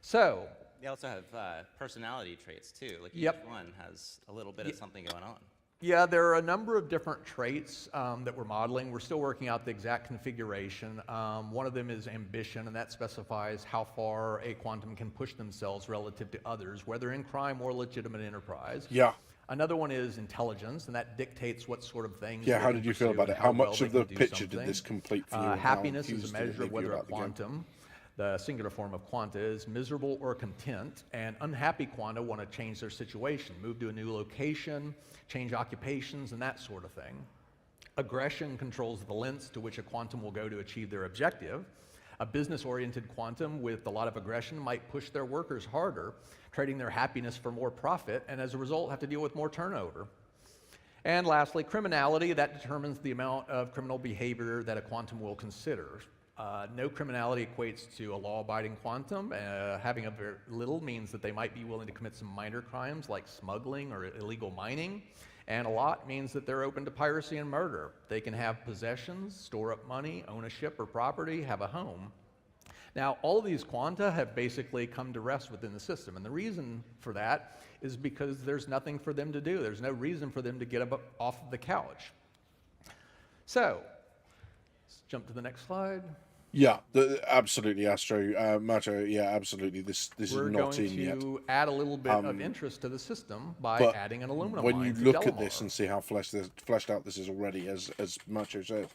So, They also have personality traits too. Like Yep. each one has a little bit of something going on. yeah, there are a number of different traits that we're modeling. We're still working out the exact configuration. One of them is ambition, and that specifies how far a quantum can push themselves relative to others, whether in crime or legitimate enterprise. Yeah. Another one is intelligence, and that dictates what sort of things. Yeah, they how can did you feel pursue about and it? How well much they of the can do picture did something. this complete for you? and how Happiness is enthused a did it measure of leave you whether a about the game? quantum, the singular form of quanta, is miserable or content, and unhappy quanta want to change their situation, move to a new location, change occupations, and that sort of thing. Aggression controls the lengths to which a quantum will go to achieve their objective. A business-oriented quantum with a lot of aggression might push their workers harder, trading their happiness for more profit, and as a result have to deal with more turnover. And lastly, criminality, that determines the amount of criminal behavior that a quantum will consider. No criminality equates to a law-abiding quantum. Having a very little means that they might be willing to commit some minor crimes like smuggling or illegal mining. And a lot means that they're open to piracy and murder. They can have possessions, store up money, own a ship or property, have a home. Now, all of these quanta have basically come to rest within the system. And the reason for that is because there's nothing for them to do. There's no reason for them to get up off of the couch. So, let's jump to the next slide. Yeah, absolutely, Astro. Macho, yeah, absolutely. This We're is not going in yet. to add a little bit of interest to the system by But adding an aluminum when line you to look at Delamar. this and see how fleshed out this is already, as Macho said,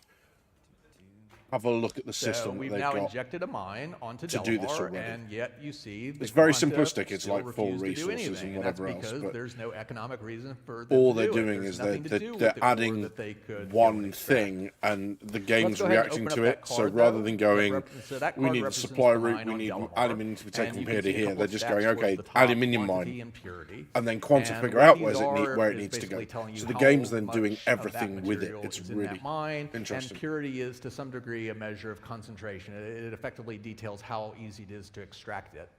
have a look at the So system that we've they've now got. injected a mine onto to do this Delamar, already. and yet you see the It's very quanta simplistic. It's still like full refuse to do resources anything, and that's whatever else, because but there's no economic reason for them all to they're do it. doing There's is nothing to do with they're the ore adding that they could go one and extract. thing, and the game's go ahead and reacting open up to that it. So card, rather though. than going, That we card need a represents supply the route, mine we on need Delamar, aluminium to be and taken you from can here to see a here. couple They're of just stats going, towards okay, the top, aluminium quantity mine, and purity. and then quanta And figure what out these where it is needs to go. basically telling you So the how game's then doing much of that everything with it. material It's is in really that mine, interesting. And purity is to some degree a measure of concentration. It effectively details how easy it is to extract it.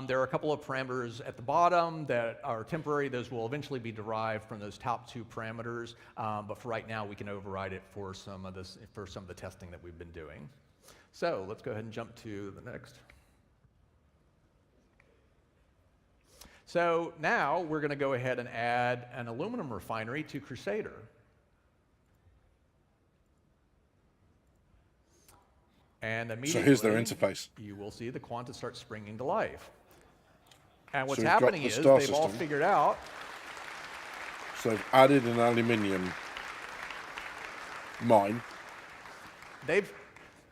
There are a couple of parameters at the bottom that are temporary. Those will eventually be derived from those top two parameters, but for right now we can override it for some of the testing that we've been doing. So let's go ahead and jump to the next. So now we're going to go ahead and add an aluminum refinery to Crusader. And immediately, So here's their interface. you will see the quanta start springing to life. And what's So we've got happening the is star they've all system. figured out So they've added an aluminium mine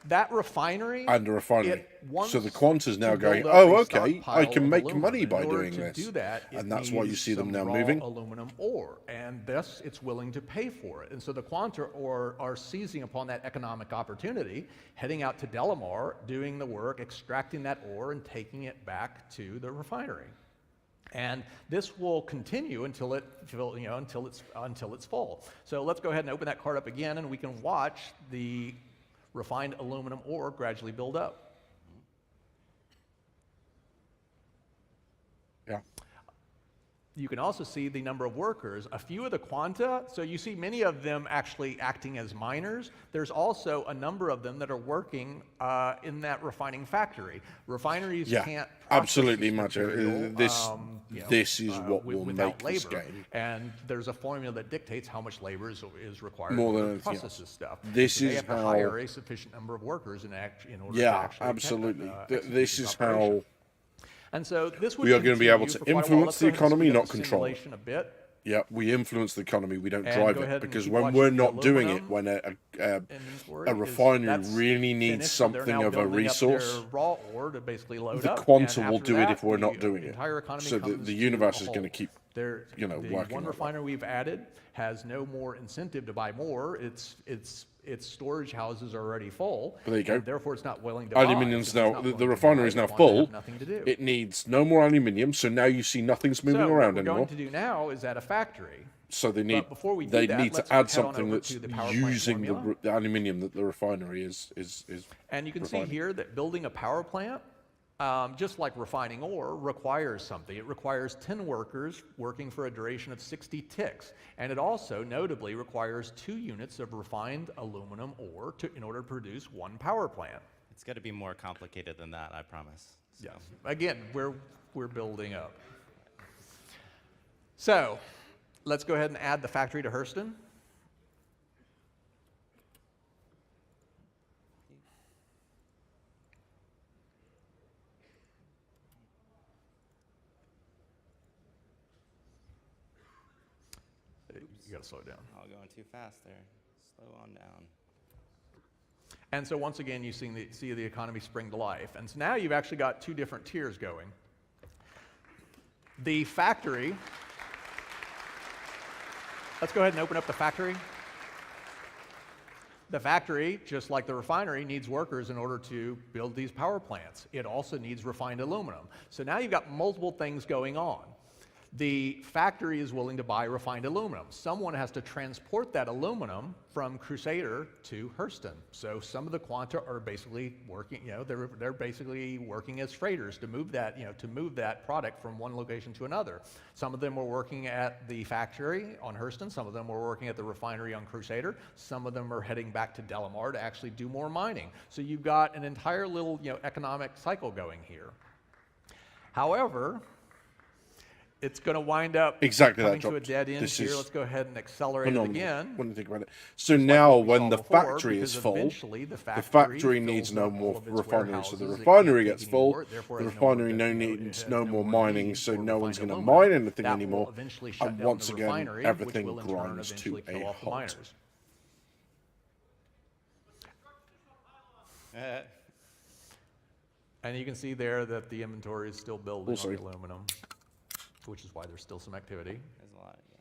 that refinery and a refinery. it wants So the quanta's now to going, build up oh, a okay, I stockpile can of make aluminum. money by In order doing to this. do that, it And that's why you needs see them some now raw moving. aluminum ore, and thus it's willing to pay for it. And so the quanta are seizing upon that economic opportunity, heading out to Delamar, doing the work, extracting that ore, and taking it back to the refinery. And this will continue until it's full. So let's go ahead and open that card up again, and we can watch the refined aluminum ore gradually build up. Yeah. You can also see the number of workers. A few of the quanta, so you see many of them actually acting as miners. There's also a number of them that are working in that refining factory. Refineries Yeah, can't process absolutely, this Macho. material, This is what will without make this labor. game. And there's a formula that dictates how much labor is required More to than anything process else. this stuff. This So they is have to how- hire a sufficient number of workers in order to Yeah, actually absolutely. execute This is operation. And so this would We are going to be able continue to for quite a while. influence Let's the go ahead and economy, speed up not the control it. simulation a bit. Yeah, we influence the economy. We don't And drive go it, ahead and because keep when watching we're the not doing it, aluminum when inventory a refinery that's really needs finished, so they're something now of a building up their resource, raw ore to basically load the up. Quanta And will after do it that, if we're not the doing it. entire economy So comes the to universe a is going to halt. keep, There, you know, the working one like that. refinery we've added has no more incentive to buy more. Its storage houses are already full. But there you go. And therefore, it's not willing to buy. Aluminium's Since it's now, not the willing to refinery buy, is now Quanta have full. nothing to do. It needs no more aluminium, so now you see nothing's moving So around what we're anymore. going to do now is add a factory. So they need, before we do they that, need let's to add head on something over that's to the power plant using formula. the aluminium that the refinery is And you can see refining. here that building a power plant, just like refining ore, requires something. It requires 10 workers working for a duration of 60 ticks. And it also notably requires 2 units of refined aluminum ore in order to produce 1 power plant. It's got to be more complicated than that, I promise. So. Yes. Again, we're building up. So let's go ahead and add the factory to Hurston. You gotta slow down. Oh, going too fast there. Slow on down. And so once again, you see the economy spring to life. And so now you've actually got 2 different tiers going. The factory, let's go ahead and open up the factory. The factory, just like the refinery, needs workers in order to build these power plants. It also needs refined aluminum. So now you've got multiple things going on. The factory is willing to buy refined aluminum. Someone has to transport that aluminum from Crusader to Hurston. So some of the Quanta are basically working, they're basically working as freighters to move that product from one location to another. Some of them are working at the factory on Hurston. Some of them are working at the refinery on Crusader. Some of them are heading back to Delamar to actually do more mining. So you've got an entire little, economic cycle going here. However, it's going to wind up exactly coming that to a dead end here. Let's go ahead and accelerate it phenomenal again. when you think about it. So now Like when the before, factory is because full, eventually the factory needs fills no up all more of its refinery. So the warehouses. It refinery can't gets take full, anymore, therefore the has no more refinery need- needs has no more mining, need so for no one's refined going to aluminum. mine anything That will anymore. eventually shut And down once the again, refinery, everything which will in turn grinds to eventually a kill off the halt. miners. And you can see there that the inventory is still building on the aluminum, which is why there's still some activity. There's a lot, yeah.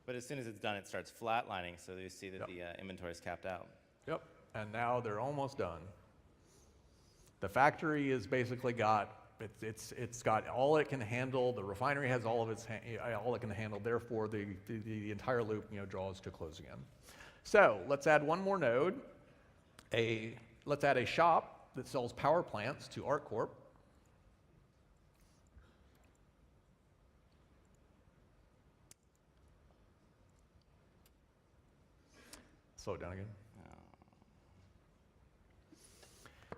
But as soon as it's done, it starts flatlining, so you see that the inventory is capped out. Yep, and now they're almost done. The factory is basically got, it's got all it can handle. The refinery has all of all it can handle. Therefore, the entire loop, draws to close again. So let's add one more node. Let's add a shop that sells power plants to ArcCorp. Slow it down again.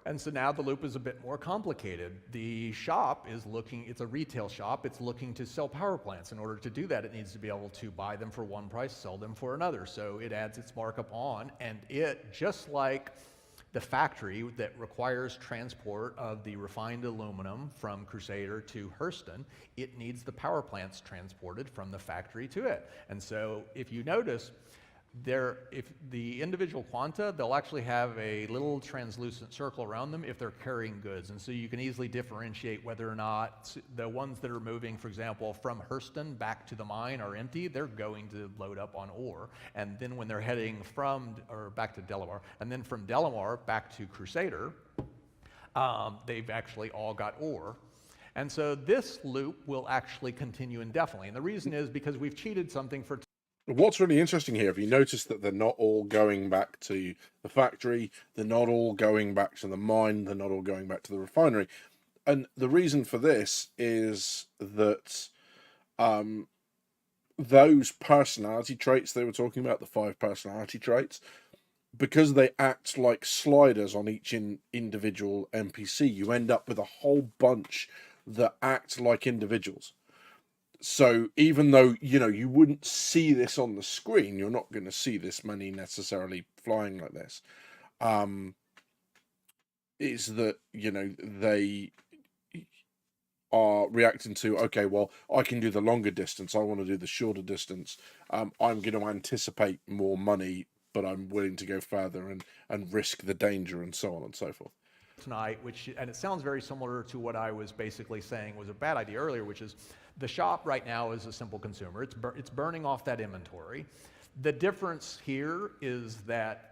And so now the loop is a bit more complicated. The shop is it's a retail shop, it's looking to sell power plants. In order to do that, it needs to be able to buy them for one price, sell them for another. So it adds its markup on, and it, just like the factory that requires transport of the refined aluminum from Crusader to Hurston, it needs the power plants transported from the factory to it. And so if you notice, if the individual Quanta, they'll actually have a little translucent circle around them if they're carrying goods. And so you can easily differentiate whether or not the ones that are moving, for example, from Hurston back to the mine are empty. They're going to load up on ore. And then when they're heading back to Delamar, and then from Delamar back to Crusader, they've actually all got ore. And so this loop will actually continue indefinitely. And the reason is because we've cheated something for What's really interesting here, if you notice that they're not all going back to the factory, they're not all going back to the mine, they're not all going back to the refinery. And the reason for this is that those personality traits they were talking about, the 5 personality traits, because they act like sliders on each individual NPC, you end up with a whole bunch that act like individuals. So even though, you wouldn't see this on the screen, you're not going to see this many necessarily flying like this, is that, are reacting to, okay, well, I can do the longer distance, I want to do the shorter distance. I'm going to anticipate more money, but I'm willing to go further and risk the danger and so on and so forth. Tonight, and it sounds very similar to what I was basically saying was a bad idea earlier, which is the shop right now is a simple consumer. It's burning off that inventory. The difference here is that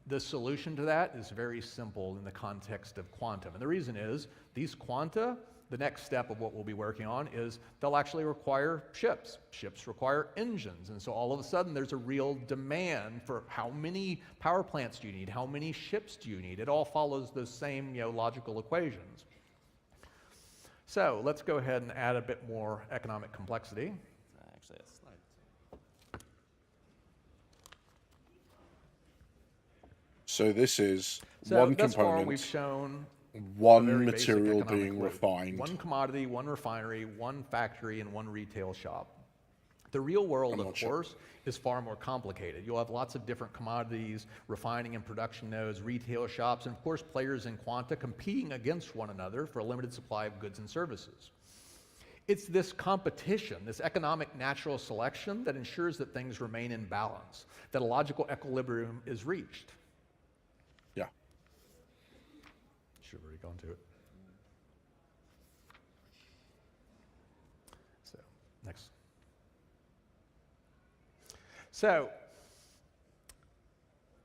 the solution to that is very simple in the context of quantum. And the reason is these quanta, the next step of what we'll be working on is they'll actually require ships. Ships require engines. And so all of a sudden there's a real demand for how many power plants do you need? How many ships do you need? It all follows those same logical equations. So let's go ahead and add a bit more economic complexity. Actually, a slide. So this is So one thus far component, we've shown one very basic material economic being loop. refined. One commodity, one refinery, one factory, and one retail shop. The real world, of course, is far more complicated. You'll have lots of different commodities, refining and production nodes, retail shops, and of course players in quanta competing against one another for a limited supply of goods and services. It's this competition, this economic natural selection that ensures that things remain in balance, that a logical equilibrium is reached. Yeah. Should have already gone to it. So, next. So,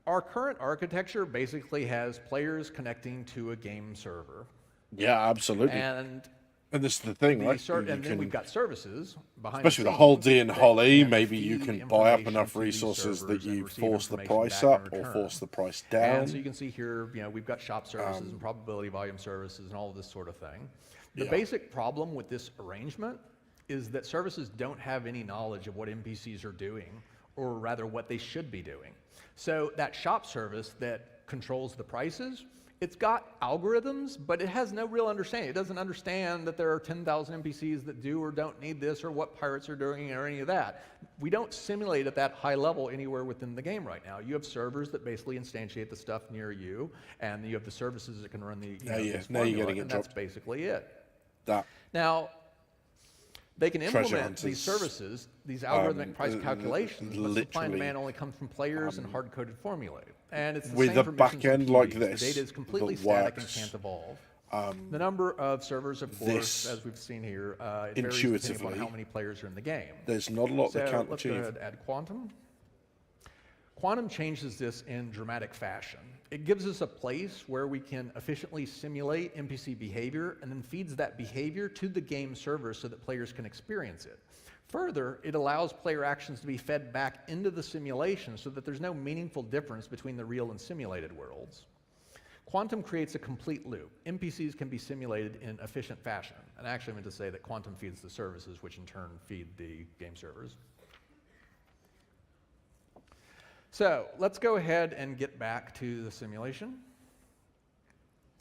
our current architecture basically has players connecting to a game server. Yeah, absolutely. And this is the thing, right? and then we've got services behind especially the the whole scenes D and that Holly, can maybe you feed can buy up information enough to these resources that servers and you receive force the information price back in up or return. force the price down. And so you can see here, we've got shop services and probability volume services and all of this sort of thing. The Yeah. basic problem with this arrangement is that services don't have any knowledge of what NPCs are doing, or rather what they should be doing. So that shop service that controls the prices, it's got algorithms, but it has no real understanding. It doesn't understand that there are 10,000 NPCs that do or don't need this, or what pirates are doing, or any of that. We don't simulate at that high level anywhere within the game right now. You have servers that basically instantiate the stuff near you, and you have the services that can run the Now you're formula, getting it and that's dropped. basically it. That Now, they can Treasure implement these hunters, services, these algorithmic price calculations, but supply and literally, demand only comes from players and hard-coded formulae. And it's the with same a for missions back and end like PDs. this The data is completely that static and works, can't evolve. The number of servers, of course, this as we've seen here, it varies depending intuitively, upon how many players are in the game. there's not a lot So they can't let's go achieve. ahead and add quantum. Quantum changes this in dramatic fashion. It gives us a place where we can efficiently simulate NPC behavior and then feeds that behavior to the game server so that players can experience it. Further, it allows player actions to be fed back into the simulation so that there's no meaningful difference between the real and simulated worlds. Quantum creates a complete loop. NPCs can be simulated in efficient fashion. And I actually meant to say that quantum feeds the services, which in turn feed the game servers. So let's go ahead and get back to the simulation.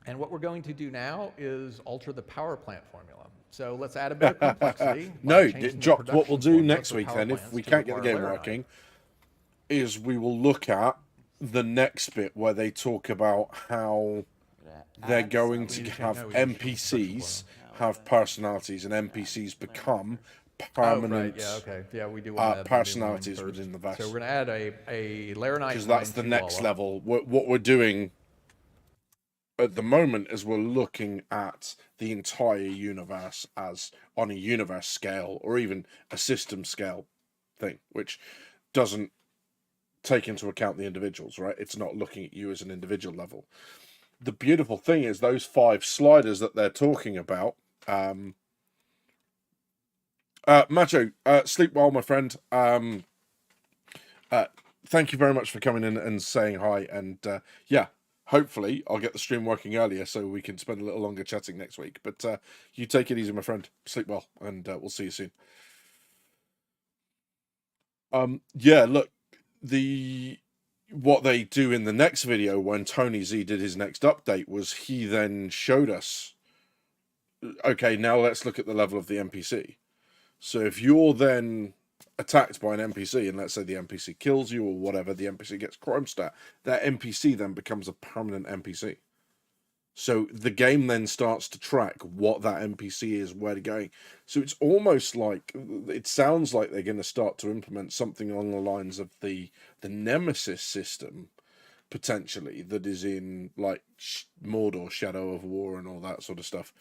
And what we're going to do now is alter the power plant formula. So let's add a bit of complexity. No, by changing the Jock, what we'll production do formula next for week power then, if plants we to can't get the require game layer working, is we will look at the next bit where they talk about how they're going to have NPCs have personalities and NPCs become permanent Yeah, okay. Yeah, we do want to add the new personalities line first. within the vest. So we're going to add a layer 9 Because that's the line next Chihuahua. level. What we're doing at the moment is we're looking at the entire universe as on a universe scale or even a system scale thing, which doesn't take into account the individuals, right? It's not looking at you as an individual level. The beautiful thing is those 5 sliders that they're talking about. Macho, sleep well, my friend. Thank you very much for coming in and saying hi. And yeah, hopefully I'll get the stream working earlier so we can spend a little longer chatting next week. But you take it easy, my friend. Sleep well, and we'll see you soon. Yeah, look, what they do in the next video when Tony Z did his next update was he then showed us, okay, now let's look at the level of the NPC. So if you're then attacked by an NPC, and let's say the NPC kills you or whatever, the NPC gets crime stat, that NPC then becomes a permanent NPC. So the game then starts to track what that NPC is, where they're going. So it's almost like, it sounds like they're going to start to implement something along the lines of the Nemesis system, potentially, that is in like Mordor, Shadow of War, and all that sort of stuff,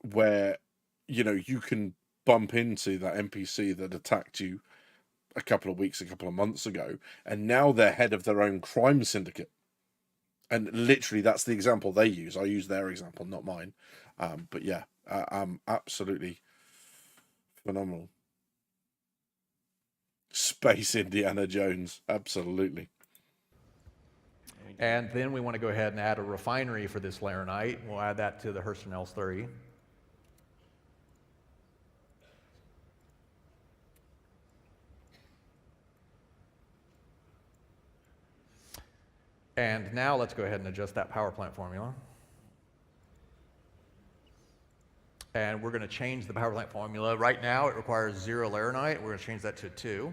where you can bump into that NPC that attacked you a couple of weeks, a couple of months ago, and now they're head of their own crime syndicate. And literally, that's the example they use. I use their example, not mine. But yeah, absolutely phenomenal. Space Indiana Jones, absolutely. And then we want to go ahead and add a refinery for this laranite. We'll add that to the Hurston L3. And now let's go ahead and adjust that power plant formula. And we're going to change the power plant formula. Right now it requires 0 laranite. We're going to change that to 2.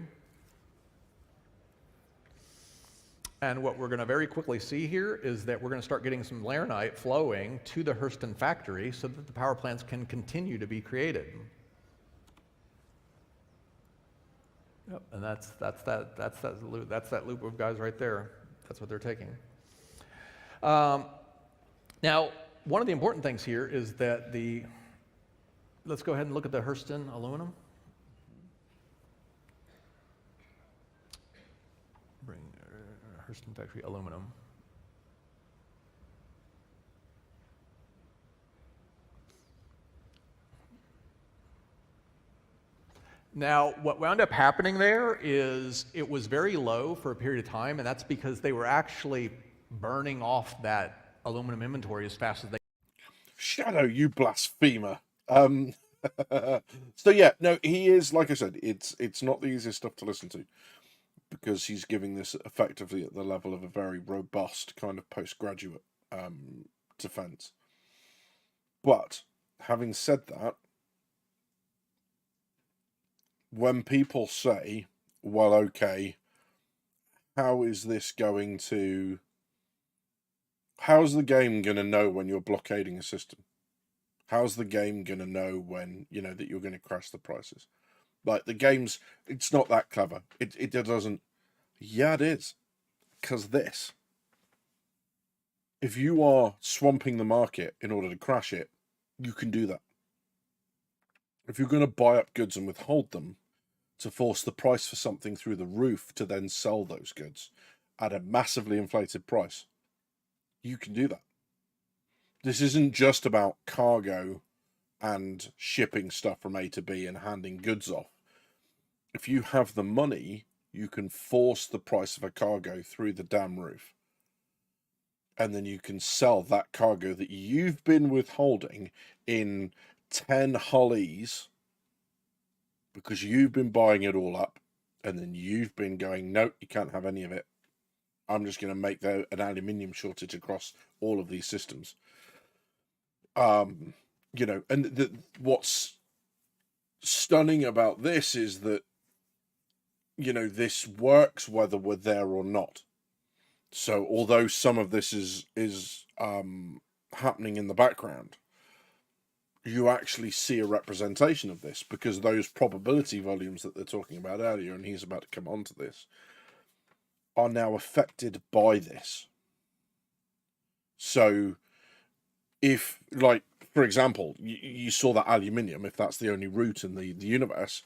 And what we're going to very quickly see here is that we're going to start getting some laranite flowing to the Hurston factory so that the power plants can continue to be created. Yep, and that's that loop of guys right there. That's what they're taking. Now, one of the important things here is that let's go ahead and look at the Hurston aluminum. Bring Hurston factory aluminum. Now, what wound up happening there is it was very low for a period of time, and that's because they were actually burning off that aluminum inventory as fast as they. Shadow, you blasphemer. So yeah, no, he is, like I said, it's not the easiest stuff to listen to, because he's giving this effectively at the level of a very robust kind of postgraduate defense. But having said that, when people say, well, okay, how's the game going to know when you're blockading a system? How's the game going to know when, that you're going to crash the prices? Like, the game's, it's not that clever. It doesn't, yeah, it is. Because if you are swamping the market in order to crash it, you can do that. If you're going to buy up goods and withhold them to force the price for something through the roof to then sell those goods at a massively inflated price, you can do that. This isn't just about cargo and shipping stuff from A to B and handing goods off. If you have the money, you can force the price of a cargo through the damn roof. And then you can sell that cargo that you've been withholding in 10 hollies, because you've been buying it all up, and then you've been going, nope, you can't have any of it. I'm just going to make an aluminium shortage across all of these systems. And what's stunning about this is that, this works whether we're there or not. So although some of this is happening in the background, you actually see a representation of this, because those probability volumes that they're talking about earlier, and he's about to come on to this, are now affected by this. So if, like, for example, you saw that aluminium, if that's the only route in the universe,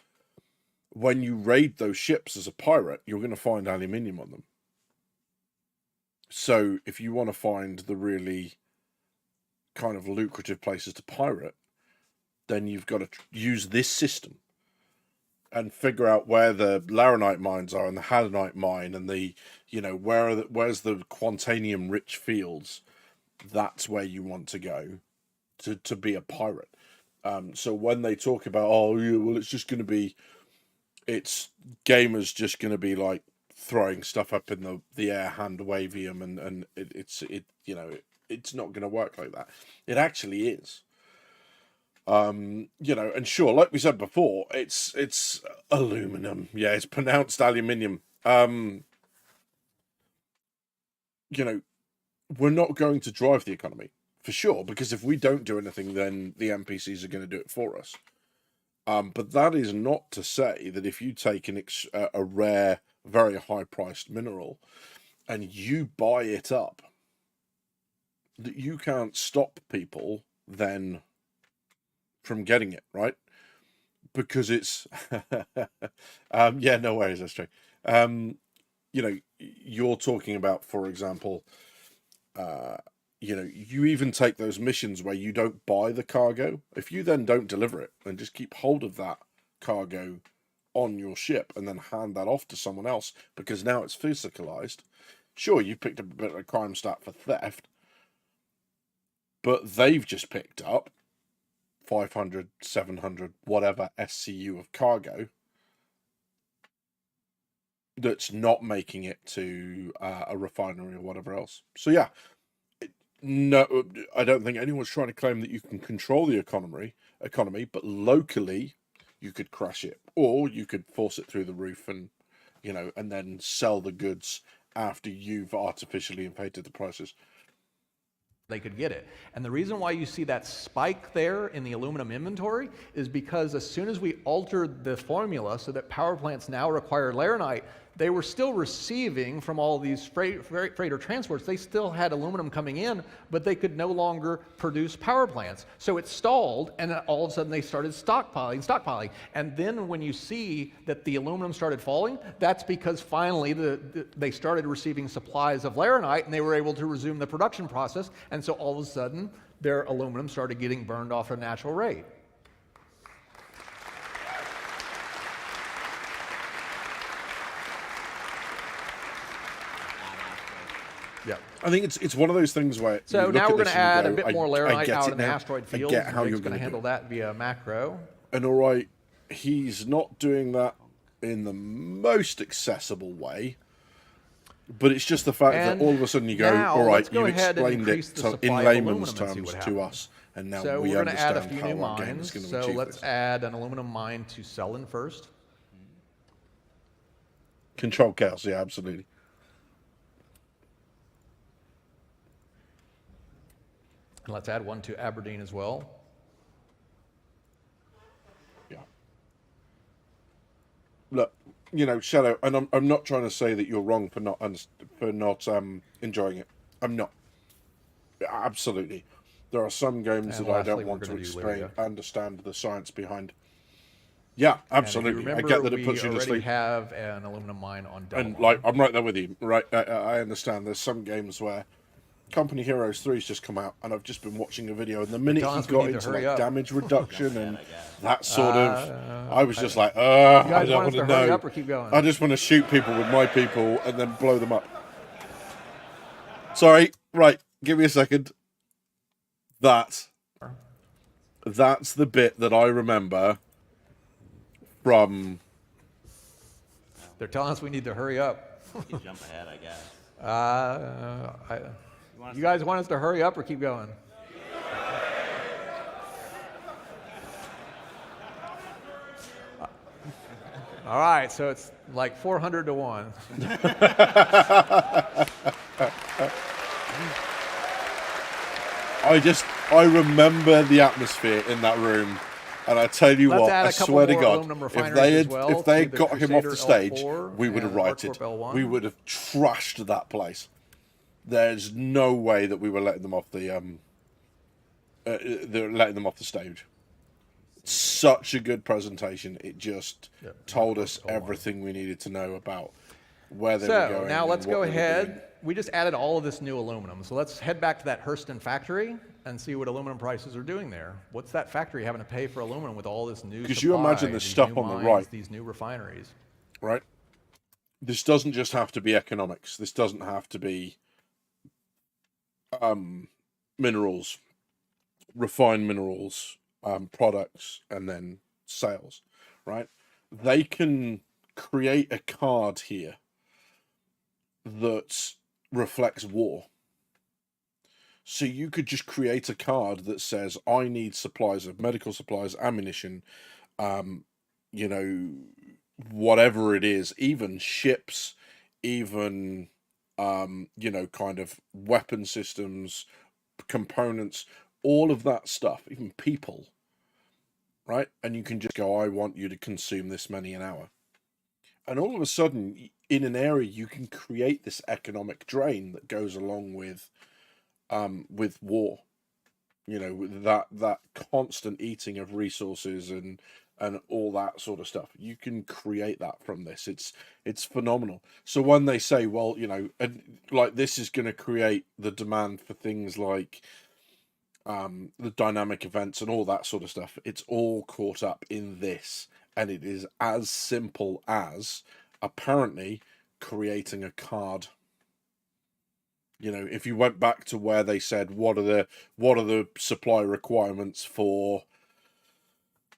when you raid those ships as a pirate, you're going to find aluminium on them. So if you want to find the really kind of lucrative places to pirate, then you've got to use this system and figure out where the laranite mines are and the halonite mine and the, where's the quantanium rich fields. That's where you want to go to be a pirate. So when they talk about, oh yeah, well, it's gamers just going to be like throwing stuff up in the air, hand waving them, and it's not going to work like that. It actually is. And sure, like we said before, it's aluminum. Yeah, it's pronounced aluminium. we're not going to drive the economy for sure, because if we don't do anything, then the NPCs are going to do it for us. But that is not to say that if you take a rare, very high-priced mineral and you buy it up, that you can't stop people then from getting it, right? Because it's yeah, no worries, that's true. You know, you're talking about, for example, you know, you even take those missions where you don't buy the cargo. If you then don't deliver it and just keep hold of that cargo on your ship and then hand that off to someone else because now it's physicalized, sure, you picked up a bit of a crime stat for theft, but they've just picked up 500, 700, whatever SCU of cargo that's not making it to a refinery or whatever else. So yeah, no, I don't think anyone's trying to claim that you can control the economy, but locally you could crash it, or you could force it through the roof and, you know, and then sell the goods after you've artificially inflated the prices. They could get it. And the reason why you see that spike there in the aluminum inventory is because as soon as we altered the formula so that power plants now require laranite, they were still receiving from all these freighter transports. They still had aluminum coming in, but they could no longer produce power plants. So it stalled, and then all of a sudden they started stockpiling. And then when you see that the aluminum started falling, that's because finally they started receiving supplies of laranite, and they were able to resume the production process. And so all of a sudden, their aluminum started getting burned off at a natural rate. Yeah. I think it's one of those things where so now we're going to add a bit more I laranite get out it in the now. asteroid I field. get how you're going going to to handle that via macro. And all right, he's not doing that in the most accessible way, but it's just the fact And that all of a sudden you go, now all right, let's go you've ahead and explained increase it the in supply of layman's aluminum and see terms what to happens. us, and now So we we're going to add a understand few new how our game is mines. going to So achieve let's this. add an aluminum mine to Selin first. Control chaos, yeah, absolutely. And let's add one to Aberdeen as well. Yeah. Look, you know, Shadow, and I'm not trying to say that you're wrong for not enjoying it. I'm not. Absolutely. There are some games And that I lastly, don't we're want to gonna do explain, Lyria. understand the science behind. Yeah, absolutely. And I if you get remember, that it puts you we to already sleep. have an aluminum mine on Delmar. And like, I'm right there with you. Right, I understand. There's some games where Company Heroes 3's just come out, and I've just been watching a video, and the minute Tell he us we got need to into hurry like up. damage reduction and that sort of, I was just You like, I guys don't want want us to to hurry know. up or keep going? I just want to shoot people with my people and then blow them up. Sorry, right, give me a second. That's the bit that I remember from. They're telling us we need to hurry up. You jump ahead, I guess. You guys want us to hurry up or keep going? All right, so it's like 400 to 1. I remember the atmosphere in that room, and I tell you Let's what, add I a couple swear to more God, aluminum refineries if they to had the got him off Crusader the stage, L4 we would have and righted. Artcorp L1. We would have trashed that place. There's no way that we were letting them off the they're letting them off the stage. Such a good presentation. It just told us everything we needed to know about where they were going. So now and let's what go they were doing. ahead. We just added all of this new aluminum. So let's head back to that Hurston factory and see what aluminum prices are doing there. What's that factory having to pay for aluminum with all this new Because you imagine the these stuff new on the mines, right. these new refineries. Right? This doesn't just have to be economics. This doesn't have to be minerals, refined minerals, products, and then sales, right? They can create a card here that reflects war. So you could just create a card that says, I need supplies of medical supplies, ammunition, you know, whatever it is, even ships, even you know, kind of weapon systems, components, all of that stuff, even people, right? And you can just go, I want you to consume this many an hour. And all of a sudden, in an area, you can create this economic drain that goes along with war. You know, with that constant eating of resources and all that sort of stuff. You can create that from this. It's phenomenal. So when they say, well, you know, and like this is going to create the demand for things like the dynamic events and all that sort of stuff, it's all caught up in this, and it is as simple as apparently creating a card. You know, if you went back to where they said what are the supply requirements for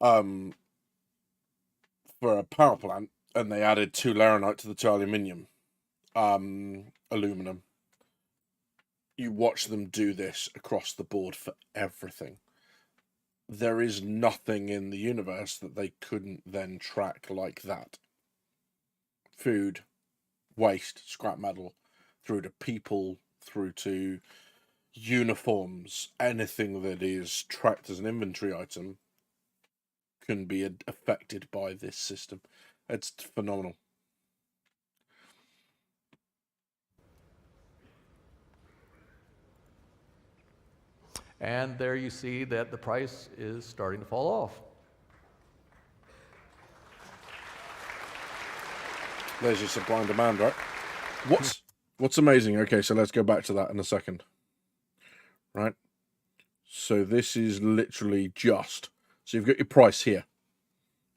a power plant, and they added 2 laranite to the 2 aluminium, aluminum. You watch them do this across the board for everything. There is nothing in the universe that they couldn't then track like that. Food, waste, scrap metal, through to people, through to uniforms, anything that is tracked as an inventory item can be affected by this system. It's phenomenal. And there you see that the price is starting to fall off. There's your supply and demand, right? What's amazing? Okay, so let's go back to that in a second. Right? So this is literally just, so you've got your price here.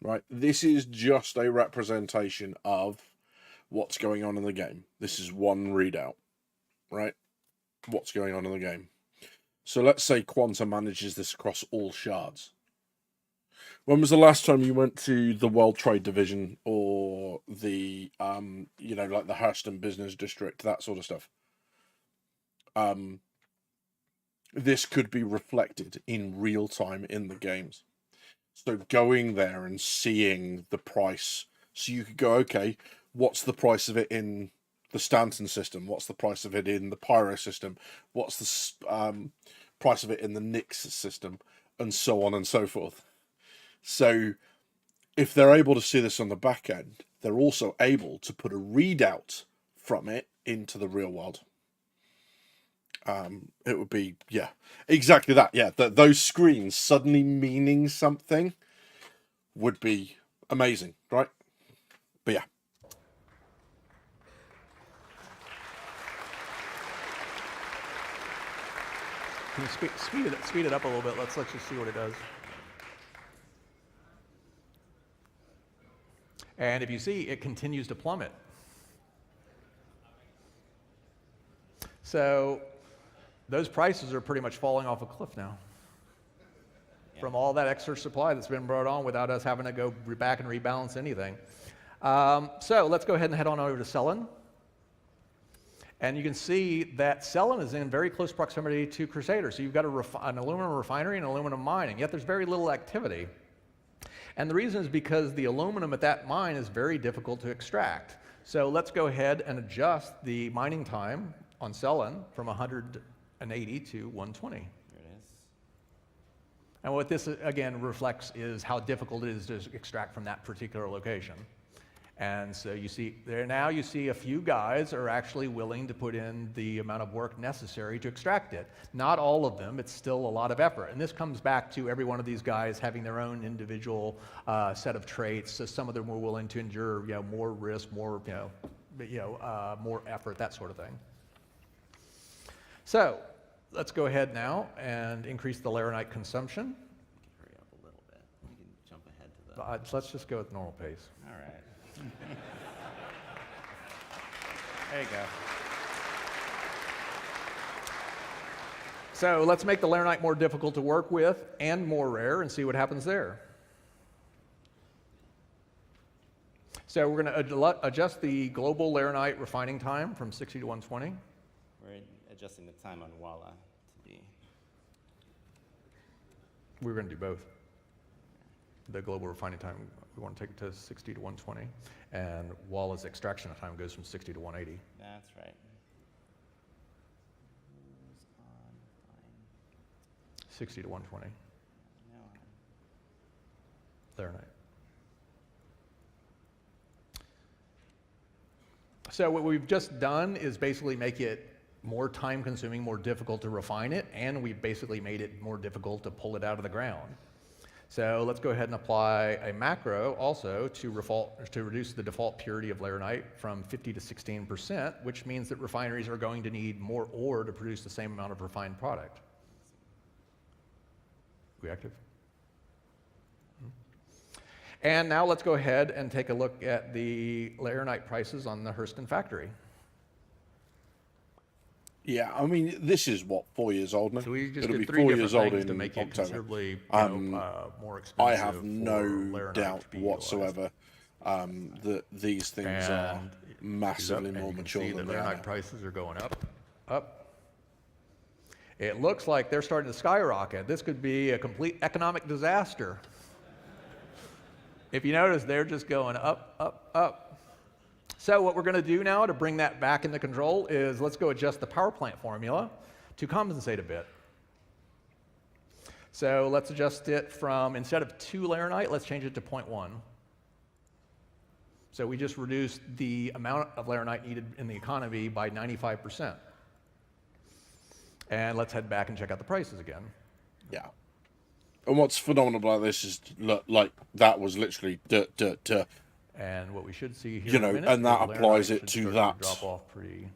Right? This is just a representation of what's going on in the game. This is one readout. Right? What's going on in the game. So let's say Quanta manages this across all shards. When was the last time you went to the World Trade Division or the, you know, like the Hurston Business District, that sort of stuff? This could be reflected in real time in the games. So going there and seeing the price, so you could go, okay, what's the price of it in the Stanton system? What's the price of it in the Pyro system? What's the price of it in the Nix system? And so on and so forth. So if they're able to see this on the back end, they're also able to put a readout from it into the real world. It would be, yeah, exactly that. Yeah, those screens suddenly meaning something would be amazing, right? But yeah. Can you speed it up a little bit? Let's just see what it does. And if you see, it continues to plummet. So those prices are pretty much falling off a cliff now. From all that extra supply that's been brought on without us having to go back and rebalance anything. So let's go ahead and head on over to Cellin. And you can see that Cellin is in very close proximity to Crusader. So you've got an aluminum refinery and aluminum mining, yet there's very little activity. And the reason is because the aluminum at that mine is very difficult to extract. So let's go ahead and adjust the mining time on Cellin from 180 to 120. Here it is. And what this again reflects is how difficult it is to extract from that particular location. And so you see there now, you see a few guys are actually willing to put in the amount of work necessary to extract it. Not all of them, it's still a lot of effort. And this comes back to every one of these guys having their own individual set of traits. So some of them were willing to endure, more risk, more, more effort, that sort of thing. So let's go ahead now and increase the laranite consumption. Hurry up a little bit. You can jump ahead to the. Let's just go with normal pace. All right. There you go. So let's make the laranite more difficult to work with and more rare and see what happens there. So we're going to adjust the global laranite refining time from 60 to 120. We're adjusting the time on Walla to be. We're going to do both. The global refining time, we want to take it to 60 to 120, and Walla's extraction time goes from 60 to 180. That's right. 60 to 120. Laranite. So what we've just done is basically make it more time consuming, more difficult to refine it, and we've basically made it more difficult to pull it out of the ground. So let's go ahead and apply a macro also to reduce the default purity of laranite from 50 to 16%, which means that refineries are going to need more ore to produce the same amount of refined product. Reactive? And now let's go ahead and take a look at the laranite prices on the Hurston factory. Yeah, I mean, this is what, 4 years old now? So we just It'll did be 3 4 different years old things to in make it October. considerably more expensive. I have for no laranite doubt to be utilized. whatsoever that these things are And massively and more you can mature see than that they are laranite now. prices are going up. It looks like they're starting to skyrocket. This could be a complete economic disaster. If you notice, they're just going up. So what we're going to do now to bring that back into control is let's go adjust the power plant formula to compensate a bit. So let's adjust it from, instead of 2 laranite, let's change it to 0.1. So we just reduced the amount of laranite needed in the economy by 95%. And let's head back and check out the prices again. Yeah. And what's phenomenal about this is, look, like, that was literally And what we should see here You in a know, minute and that is laranite applies it should to start that. drop off pretty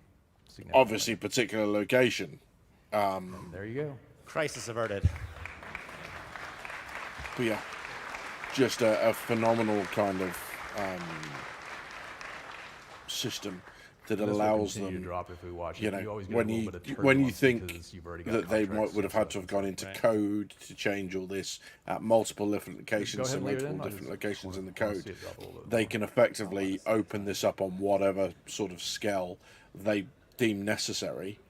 significantly. obviously particular location. There you go. Crisis averted. But yeah, just a phenomenal kind of system that This will allows continue to them, drop if we watch you it. know, always get a when little you bit of when you turbulence think because you've already got that they contracts would have had to have gone into code to change all this at multiple different locations, so ahead and leave it in. multiple I'll different just locations in the wanna see code, it drop a little bit they more. can effectively open this up on whatever sort of scale they deem necessary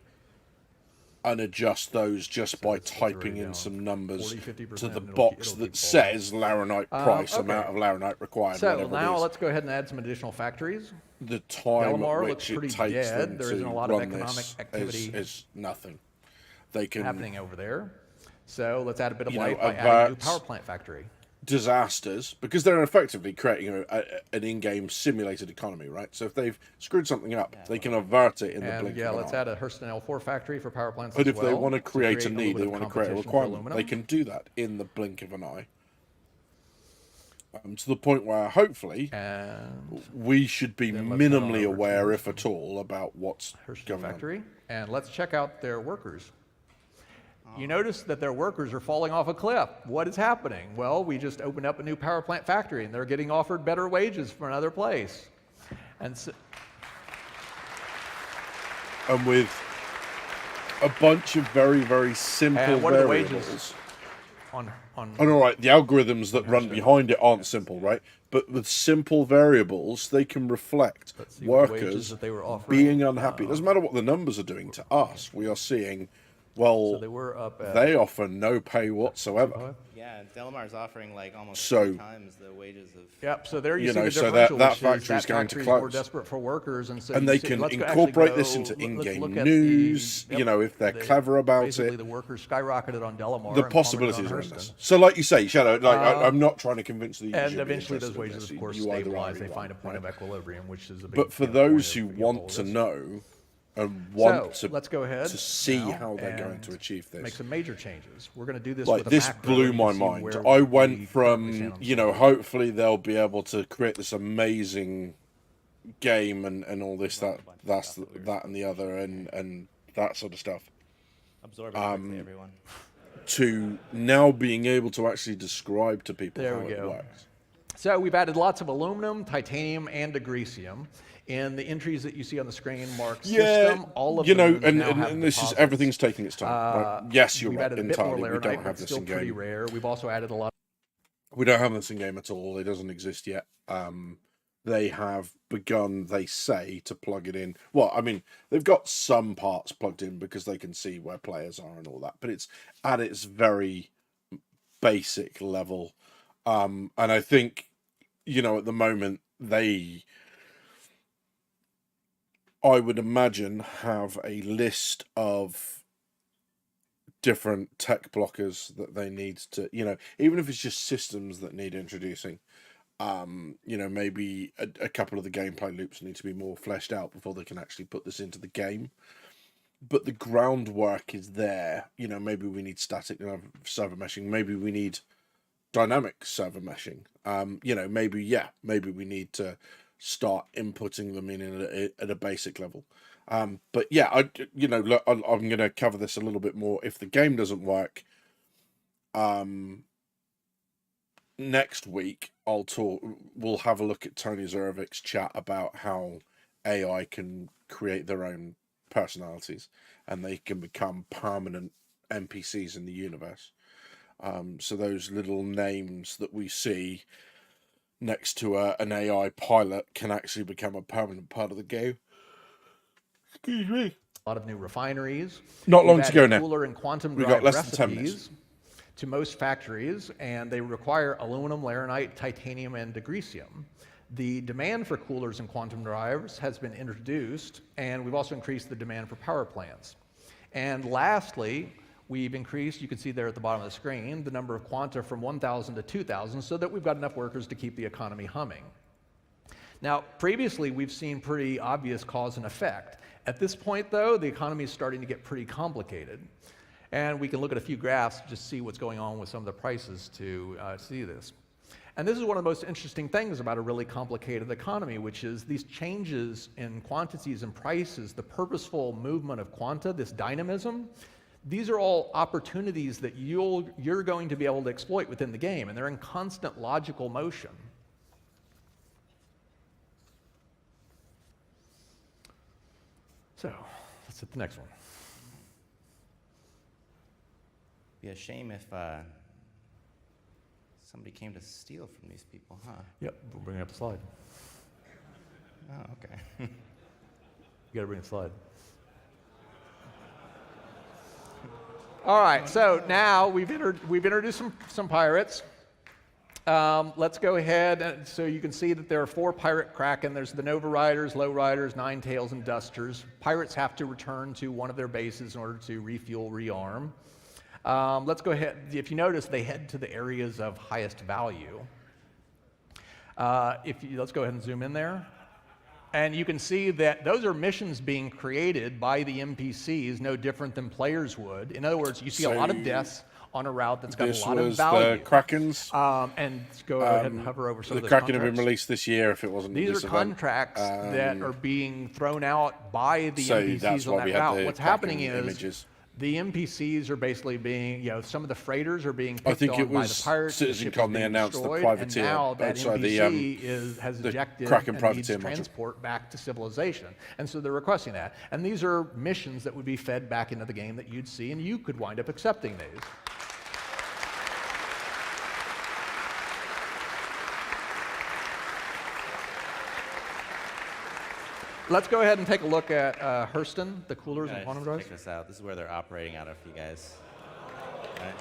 and adjust those just by it's already typing in down some numbers 40-50%, to the and box it'll that keep falling. says laranite price, okay. amount of laranite required, So whatever now it is. let's go ahead and add some additional factories. The time Delamar at looks which it pretty takes dead. them There to isn't a lot of run economic this activity is nothing. They can happening over there. So let's add a bit of You know, life by adding a new avert- power plant factory. disasters because they're effectively creating an in-game simulated economy, right? So if they've screwed something up, they can avert it in the And blink yeah, of an let's eye. add a Hurston L4 factory for power plants But as if they well, want to create a little need, bit they of want to create a competition for requirement, they aluminum. can do that in the blink of an eye. To the point where hopefully And we should be then let's head on minimally over to aware, if at all, about what's Hurston going on. factory. And let's check out their workers. You notice that their workers are falling off a cliff. What is happening? Well, we just opened up a new power plant factory and they're getting offered better wages from another place. And so, And with a bunch of very, very simple And what are the variables. wages? on And all right, the algorithms that run behind it aren't simple, right? But with simple variables, they can reflect Let's see what wages workers that they were offering. being unhappy. It doesn't matter what the numbers are doing to us. We are seeing, well, So they were up at they offer no pay whatsoever. Yeah, Delamar's offering like almost So- 3 times the wages of. Yep, so there you, You see know, the so that- differential, that which is factory's that going to factory's more close. desperate for workers, and so And you they see- can let's go- incorporate actually this go- into let's in-game look at news, the- you know, if they're clever about basically it. the workers skyrocketed on Delamar. The and plummeted on possibilities are Hurston. endless. So, like you say, Shadow, like I'm not trying to convince you. And should be eventually those interested in wages, this. of course, You either are or stabilize. They you find a aren't, point right? of equilibrium, which is a big But for point those who of want all to this. know and want So, to let's go ahead to see now how they're going and to achieve make this. some major changes. We're going to do this Like with a this macro. blew You my can see mind. where I we went currently from, stand on you know, scale. hopefully they'll be able to create this amazing game and all this, that and the other and that sort of stuff, Absorb it quickly, everyone. to now being able to actually describe to people There how we it go. works. So we've added lots of aluminum, titanium, and agresium. And the entries that you see on the screen mark system. All of you know, those and, now and, have and this is deposits. everything taking its time. Right? Yes, you're We've right. added a bit more Entirely, we laranite, don't but have it's this still in pretty game. rare. We've also added a lot. We don't have this in game at all. It doesn't exist yet. They have begun, they say, to plug it in. Well, I mean, they've got some parts plugged in because they can see where players are and all that, but it's at its very basic level. And I think, you know, at the moment, I would imagine, have a list of different tech blockers that they need to, even if it's just systems that need introducing. Maybe a couple of the gameplay loops need to be more fleshed out before they can actually put this into the game. But the groundwork is there. Maybe we need static server meshing. Maybe we need dynamic server meshing. Maybe we need to start inputting them in at a basic level. But yeah, look, I'm going to cover this a little bit more. If the game doesn't work, next week we'll have a look at Tony Zurevic's chat about how AI can create their own personalities and they can become permanent NPCs in the universe. So those little names that we see next to an AI pilot can actually become a permanent part of the game. Excuse me. A lot of new refineries. Not long We've to go added now. Cooler and quantum We've drive got less than 10 minutes. recipes to most factories, and they require aluminum, laranite, titanium, and degreasium. The demand for coolers and quantum drives has been introduced, and we've also increased the demand for power plants. And lastly, we've increased, you can see there at the bottom of the screen, the number of quanta from 1,000 to 2,000 so that we've got enough workers to keep the economy humming. Now, previously, we've seen pretty obvious cause and effect. At this point, though, the economy is starting to get pretty complicated. And we can look at a few graphs to just see what's going on with some of the prices to see this. And this is one of the most interesting things about a really complicated economy, which is these changes in quantities and prices, the purposeful movement of quanta, this dynamism. These are all opportunities that you're going to be able to exploit within the game, and they're in constant logical motion. So, let's hit the next one. Be a shame if somebody came to steal from these people, huh? Yep, we'll bring up the slide. Oh, okay. You gotta bring the slide. All right, so now we've introduced some pirates. Let's go ahead, and so you can see that there are 4 pirate kraken. There's the Nova Riders, Low Riders, Nine Tails, and Dusters. Pirates have to return to one of their bases in order to refuel, rearm. Let's go ahead. If you notice, they head to the areas of highest value. Let's go ahead and zoom in there. And you can see that those are missions being created by the NPCs, no different than players would. In other words, you see a lot of deaths on a route that's got a lot of value. The Krakens. And go ahead and hover over some of the those Kraken have been released this year. If it wasn't these are contracts that are being thrown out by the so NPCs that's on why that we had route. the What's Kraken happening is images. the NPCs are basically being, some of the freighters are being picked I think on it by was the pirates. CitizenCon they announced the destroyed, privateer. And now that NPC has the ejected Kraken and needs privateer module. transport back to civilization. And so they're requesting that. And these are missions that would be fed back into the game that you'd see, and you could wind up accepting these. Let's go ahead and take a look at Hurston, the coolers and quantum drives. Check this out. This is where they're operating out of, you guys. All right.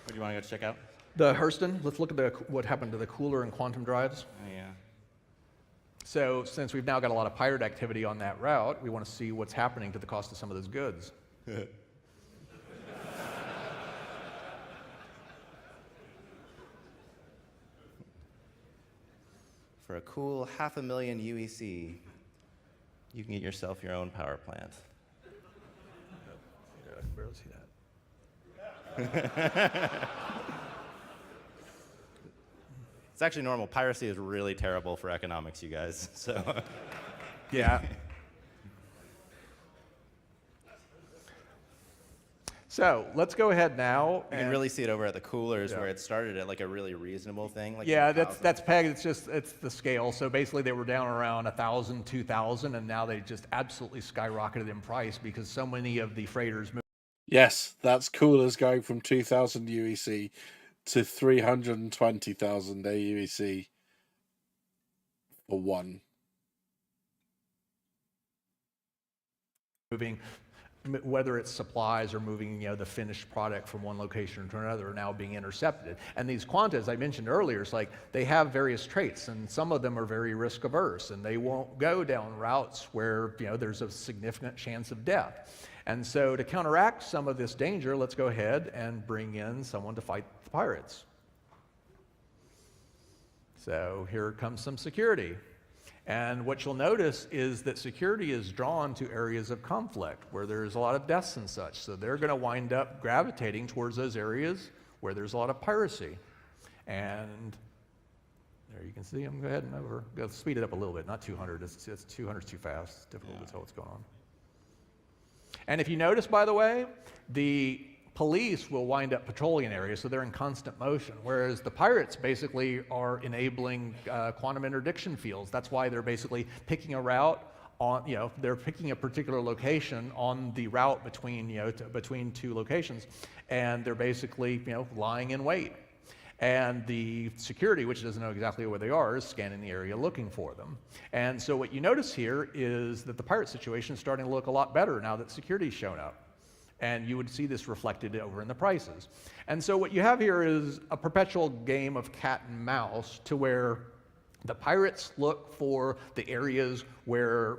What do you want to go check out? The Hurston, let's look at what happened to the cooler and quantum drives. Oh, yeah. So since we've now got a lot of pirate activity on that route, we want to see what's happening to the cost of some of those goods. For a cool 500,000 UEC, you can get yourself your own power plant. Yeah, I can barely see that. It's actually normal. Piracy is really terrible for economics, you guys. So, Yeah. So let's go ahead now. you can really see it over at the coolers where it started at like a really reasonable thing. Like Yeah, 1,000. that's pegged. It's the scale. So basically, they were down around 1,000, 2,000, and now they just absolutely skyrocketed in price because so many of the freighters moved. Yes, that's coolers going from 2,000 UEC to 320,000 AUEC for one. whether it's supplies or moving, the finished product from one location to another, are now being intercepted. And these quanta, as I mentioned earlier, it's like they have various traits, and some of them are very risk averse, and they won't go down routes where there's a significant chance of death. And so to counteract some of this danger, let's go ahead and bring in someone to fight the pirates. So here comes some security. And what you'll notice is that security is drawn to areas of conflict where there's a lot of deaths and such. So they're going to wind up gravitating towards those areas where there's a lot of piracy. And there you can see them. Go ahead and over. Go speed it up a little bit. Not 200. It's 200 is too fast. It's difficult to tell what's going on. And if you notice, by the way, the police will wind up patrolling an area, so they're in constant motion, whereas the pirates basically are enabling quantum interdiction fields. That's why they're basically picking a route on, they're picking a particular location on the route between, between two locations, and they're basically, lying in wait. And the security, which doesn't know exactly where they are, is scanning the area looking for them. And so what you notice here is that the pirate situation is starting to look a lot better now that security's shown up. And you would see this reflected over in the prices. And so what you have here is a perpetual game of cat and mouse, to where the pirates look for the areas where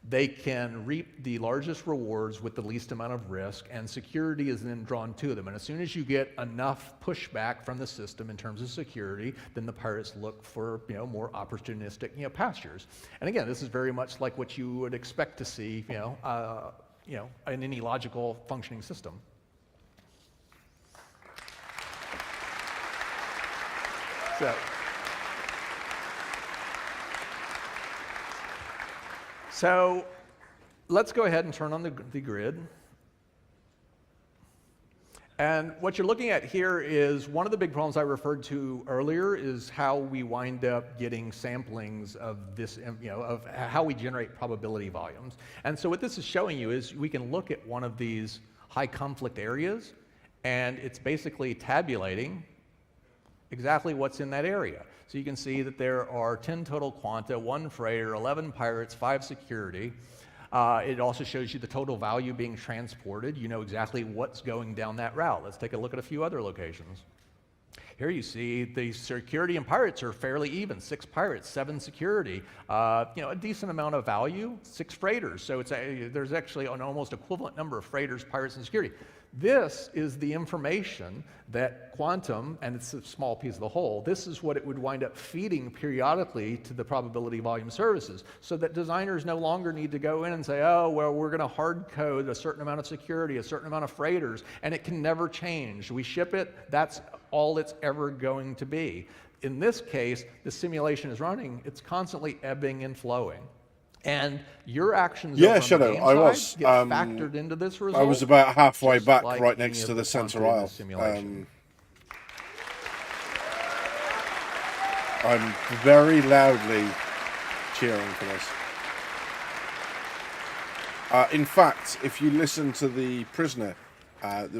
they can reap the largest rewards with the least amount of risk, and security is then drawn to them. And as soon as you get enough pushback from the system in terms of security, then the pirates look for more opportunistic pastures. And again, this is very much like what you would expect to see in any logical functioning system. So let's go ahead and turn on the grid. And what you're looking at here is one of the big problems I referred to earlier, is how we wind up getting samplings of this, of how we generate probability volumes. And so what this is showing you is we can look at one of these high conflict areas, and it's basically tabulating exactly what's in that area. So you can see that there are 10 total quanta, 1 freighter, 11 pirates, 5 security. It also shows you the total value being transported. You know exactly what's going down that route. Let's take a look at a few other locations. Here you see the security and pirates are fairly even. 6 pirates, 7 security. A decent amount of value, 6 freighters. So there's actually an almost equivalent number of freighters, pirates, and security. This is the information that quantum, and it's a small piece of the whole, this is what it would wind up feeding periodically to the probability volume services, so that designers no longer need to go in and say, oh, well, we're going to hard code a certain amount of security, a certain amount of freighters, and it can never change. We ship it, that's all it's ever going to be. In this case, the simulation is running, it's constantly ebbing and flowing. And your actions over on the game side get factored into this result. I was about halfway back, like right next to the center aisle. I'm very loudly cheering for this. In fact, if you listen to the prisoner,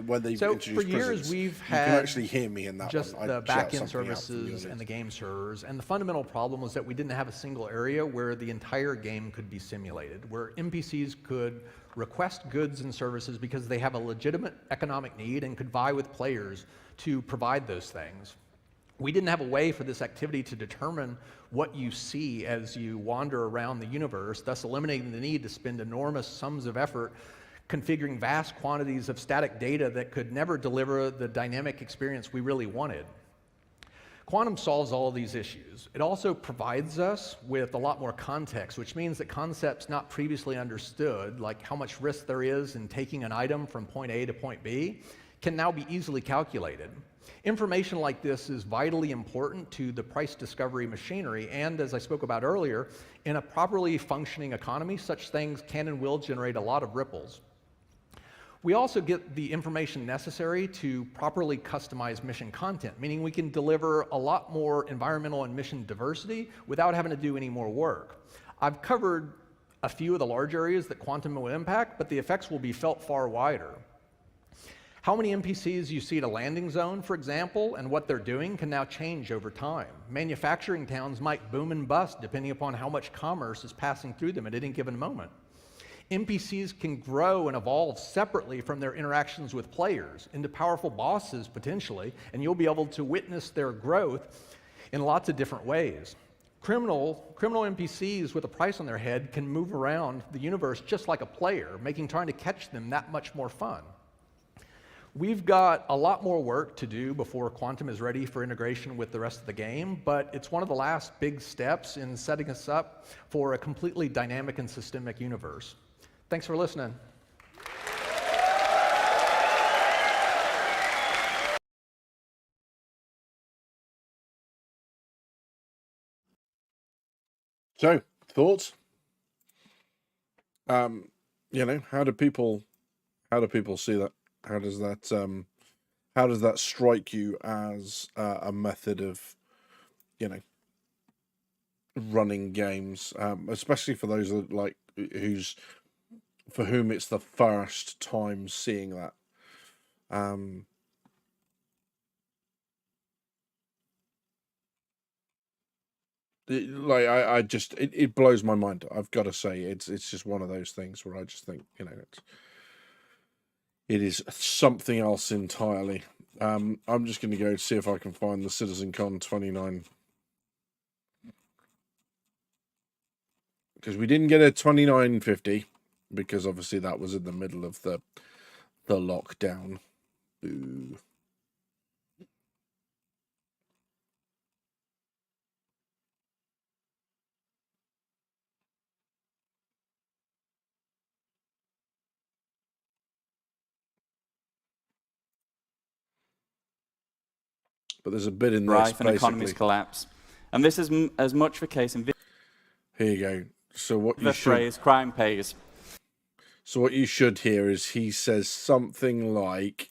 when they introduced for years prisons, we've you had can actually hear me in that just one. the back-end services and the game servers, and the fundamental problem was that we didn't have a single area where the entire game could be simulated, where NPCs could request goods and services because they have a legitimate economic need and could vie with players to provide those things. We didn't have a way for this activity to determine what you see as you wander around the universe, thus eliminating the need to spend enormous sums of effort configuring vast quantities of static data that could never deliver the dynamic experience we really wanted. Quantum solves all of these issues. It also provides us with a lot more context, which means that concepts not previously understood, like how much risk there is in taking an item from point A to point B, can now be easily calculated. Information like this is vitally important to the price discovery machinery, and as I spoke about earlier, in a properly functioning economy, such things can and will generate a lot of ripples. We also get the information necessary to properly customize mission content, meaning we can deliver a lot more environmental and mission diversity without having to do any more work. I've covered a few of the large areas that quantum will impact, but the effects will be felt far wider. How many NPCs you see at a landing zone, for example, and what they're doing can now change over time. Manufacturing towns might boom and bust depending upon how much commerce is passing through them at any given moment. NPCs can grow and evolve separately from their interactions with players into powerful bosses potentially, and you'll be able to witness their growth in lots of different ways. Criminal NPCs with a price on their head can move around the universe just like a player, making trying to catch them that much more fun. We've got a lot more work to do before Quantum is ready for integration with the rest of the game, but it's one of the last big steps in setting us up for a completely dynamic and systemic universe. Thanks for listening. So, thoughts? You know, how do people see that? How does that strike you as a method of, you know, running games, especially for those that like for whom it's the first time seeing that? It blows my mind. I've got to say, it's just one of those things where I just think, you know, it is something else entirely. I'm just going to go see if I can find the CitizenCon 29, because we didn't get a 2950 because obviously that was in the middle of the lockdown. Boo. But there's a bit in this, rife and basically. economies collapse. And this is as much the case in Here you go. So what you the should phrase crime pays. So what you should hear is he says something like,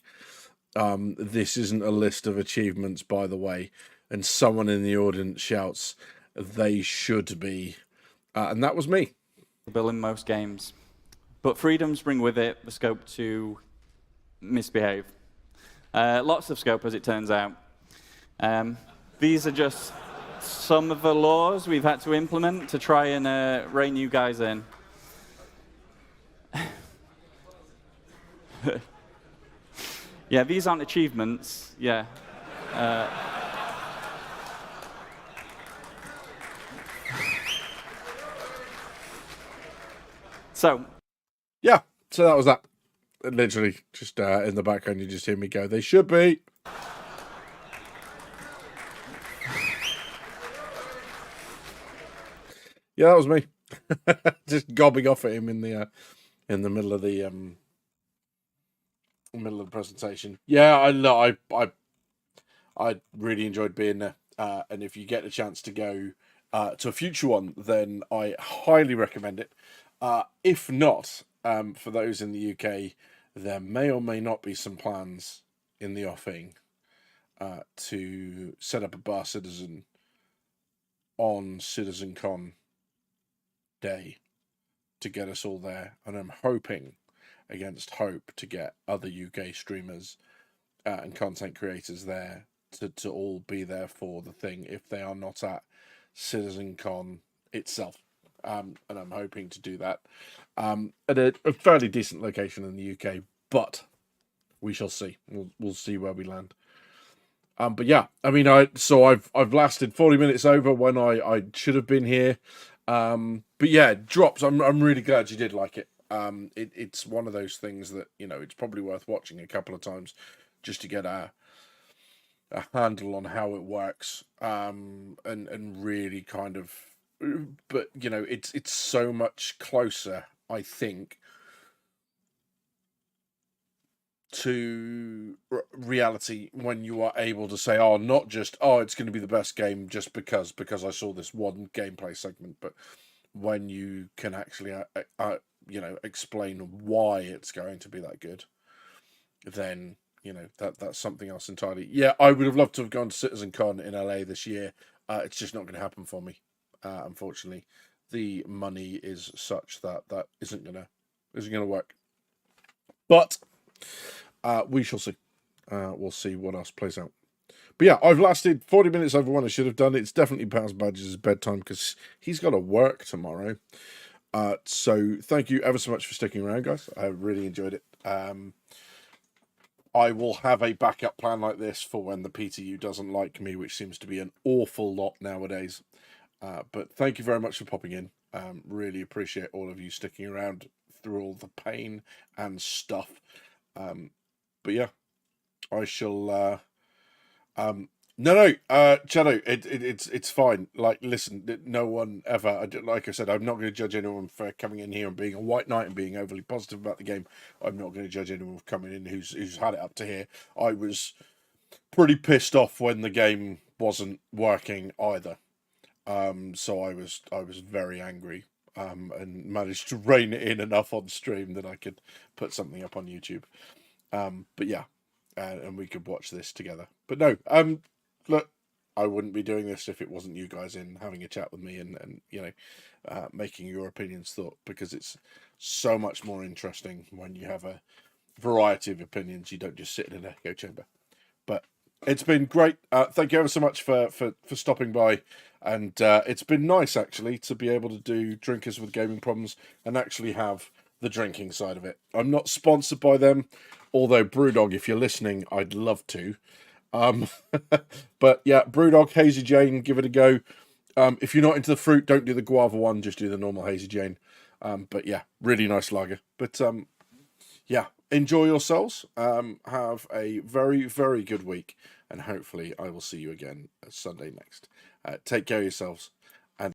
this isn't a list of achievements, by the way, and someone in the audience shouts, they should be. And that was me. Bill in most games. But freedoms bring with it the scope to misbehave. Lots of scope, as it turns out. These are just some of the laws we've had to implement to try and rein you guys in. Yeah, these aren't achievements. Yeah. So that was that. Literally, just in the background, you just hear me go, they should be. Yeah, that was me. Just gobbing off at him in the middle of the presentation. Yeah, I really enjoyed being there. And if you get a chance to go to a future one, then I highly recommend it. If not, for those in the UK, there may or may not be some plans in the offing to set up a bar citizen on CitizenCon day to get us all there, and I'm hoping against hope to get other UK streamers and content creators there to all be there for the thing if they are not at CitizenCon itself. And I'm hoping to do that at a fairly decent location in the UK, but we shall see. We'll see where we land. But yeah, I mean, I've lasted 40 minutes over when I should have been here. But yeah, Drops, I'm really glad you did like it. It's one of those things that, you know, it's probably worth watching a couple of times just to get a handle on how it works. And really kind of, but you know, it's so much closer, I think, to reality when you are able to say, oh, not just, oh, it's going to be the best game just because I saw this one gameplay segment, but when you can actually, you know, explain why it's going to be that good, then, you know, that's something else entirely. Yeah, I would have loved to have gone to CitizenCon in LA this year. It's just not going to happen for me, unfortunately. The money is such that isn't gonna work. But we shall see. We'll see what else plays out. But yeah, I've lasted 40 minutes over when I should have done. It's definitely past Badger's bedtime because he's got to work tomorrow. So thank you ever so much for sticking around, guys. I really enjoyed it. I will have a backup plan like this for when the PTU doesn't like me, which seems to be an awful lot nowadays. But thank you very much for popping in. Really appreciate all of you sticking around through all the pain and stuff. But yeah, I shall. No, Shadow, it's fine. Like, listen, no one ever. Like I said, I'm not going to judge anyone for coming in here and being a white knight and being overly positive about the game. I'm not going to judge anyone for coming in who's had it up to here. I was pretty pissed off when the game wasn't working either. So I was very angry. And managed to rein it in enough on stream that I could put something up on YouTube. But yeah, and we could watch this together. But no, look, I wouldn't be doing this if it wasn't you guys in having a chat with me and making your opinions thought, because it's so much more interesting when you have a variety of opinions. You don't just sit in an echo chamber. But it's been great. Thank you ever so much for stopping by. And it's been nice, actually, to be able to do Drinkers with Gaming Problems and actually have the drinking side of it. I'm not sponsored by them, although Brewdog, if you're listening, I'd love to. But yeah, Brewdog, Hazy Jane, give it a go. If you're not into the fruit, don't do the guava one, just do the normal Hazy Jane. But yeah, really nice lager. But yeah, enjoy yourselves. Have a very, very good week, and hopefully I will see you again Sunday next. Take care of yourselves.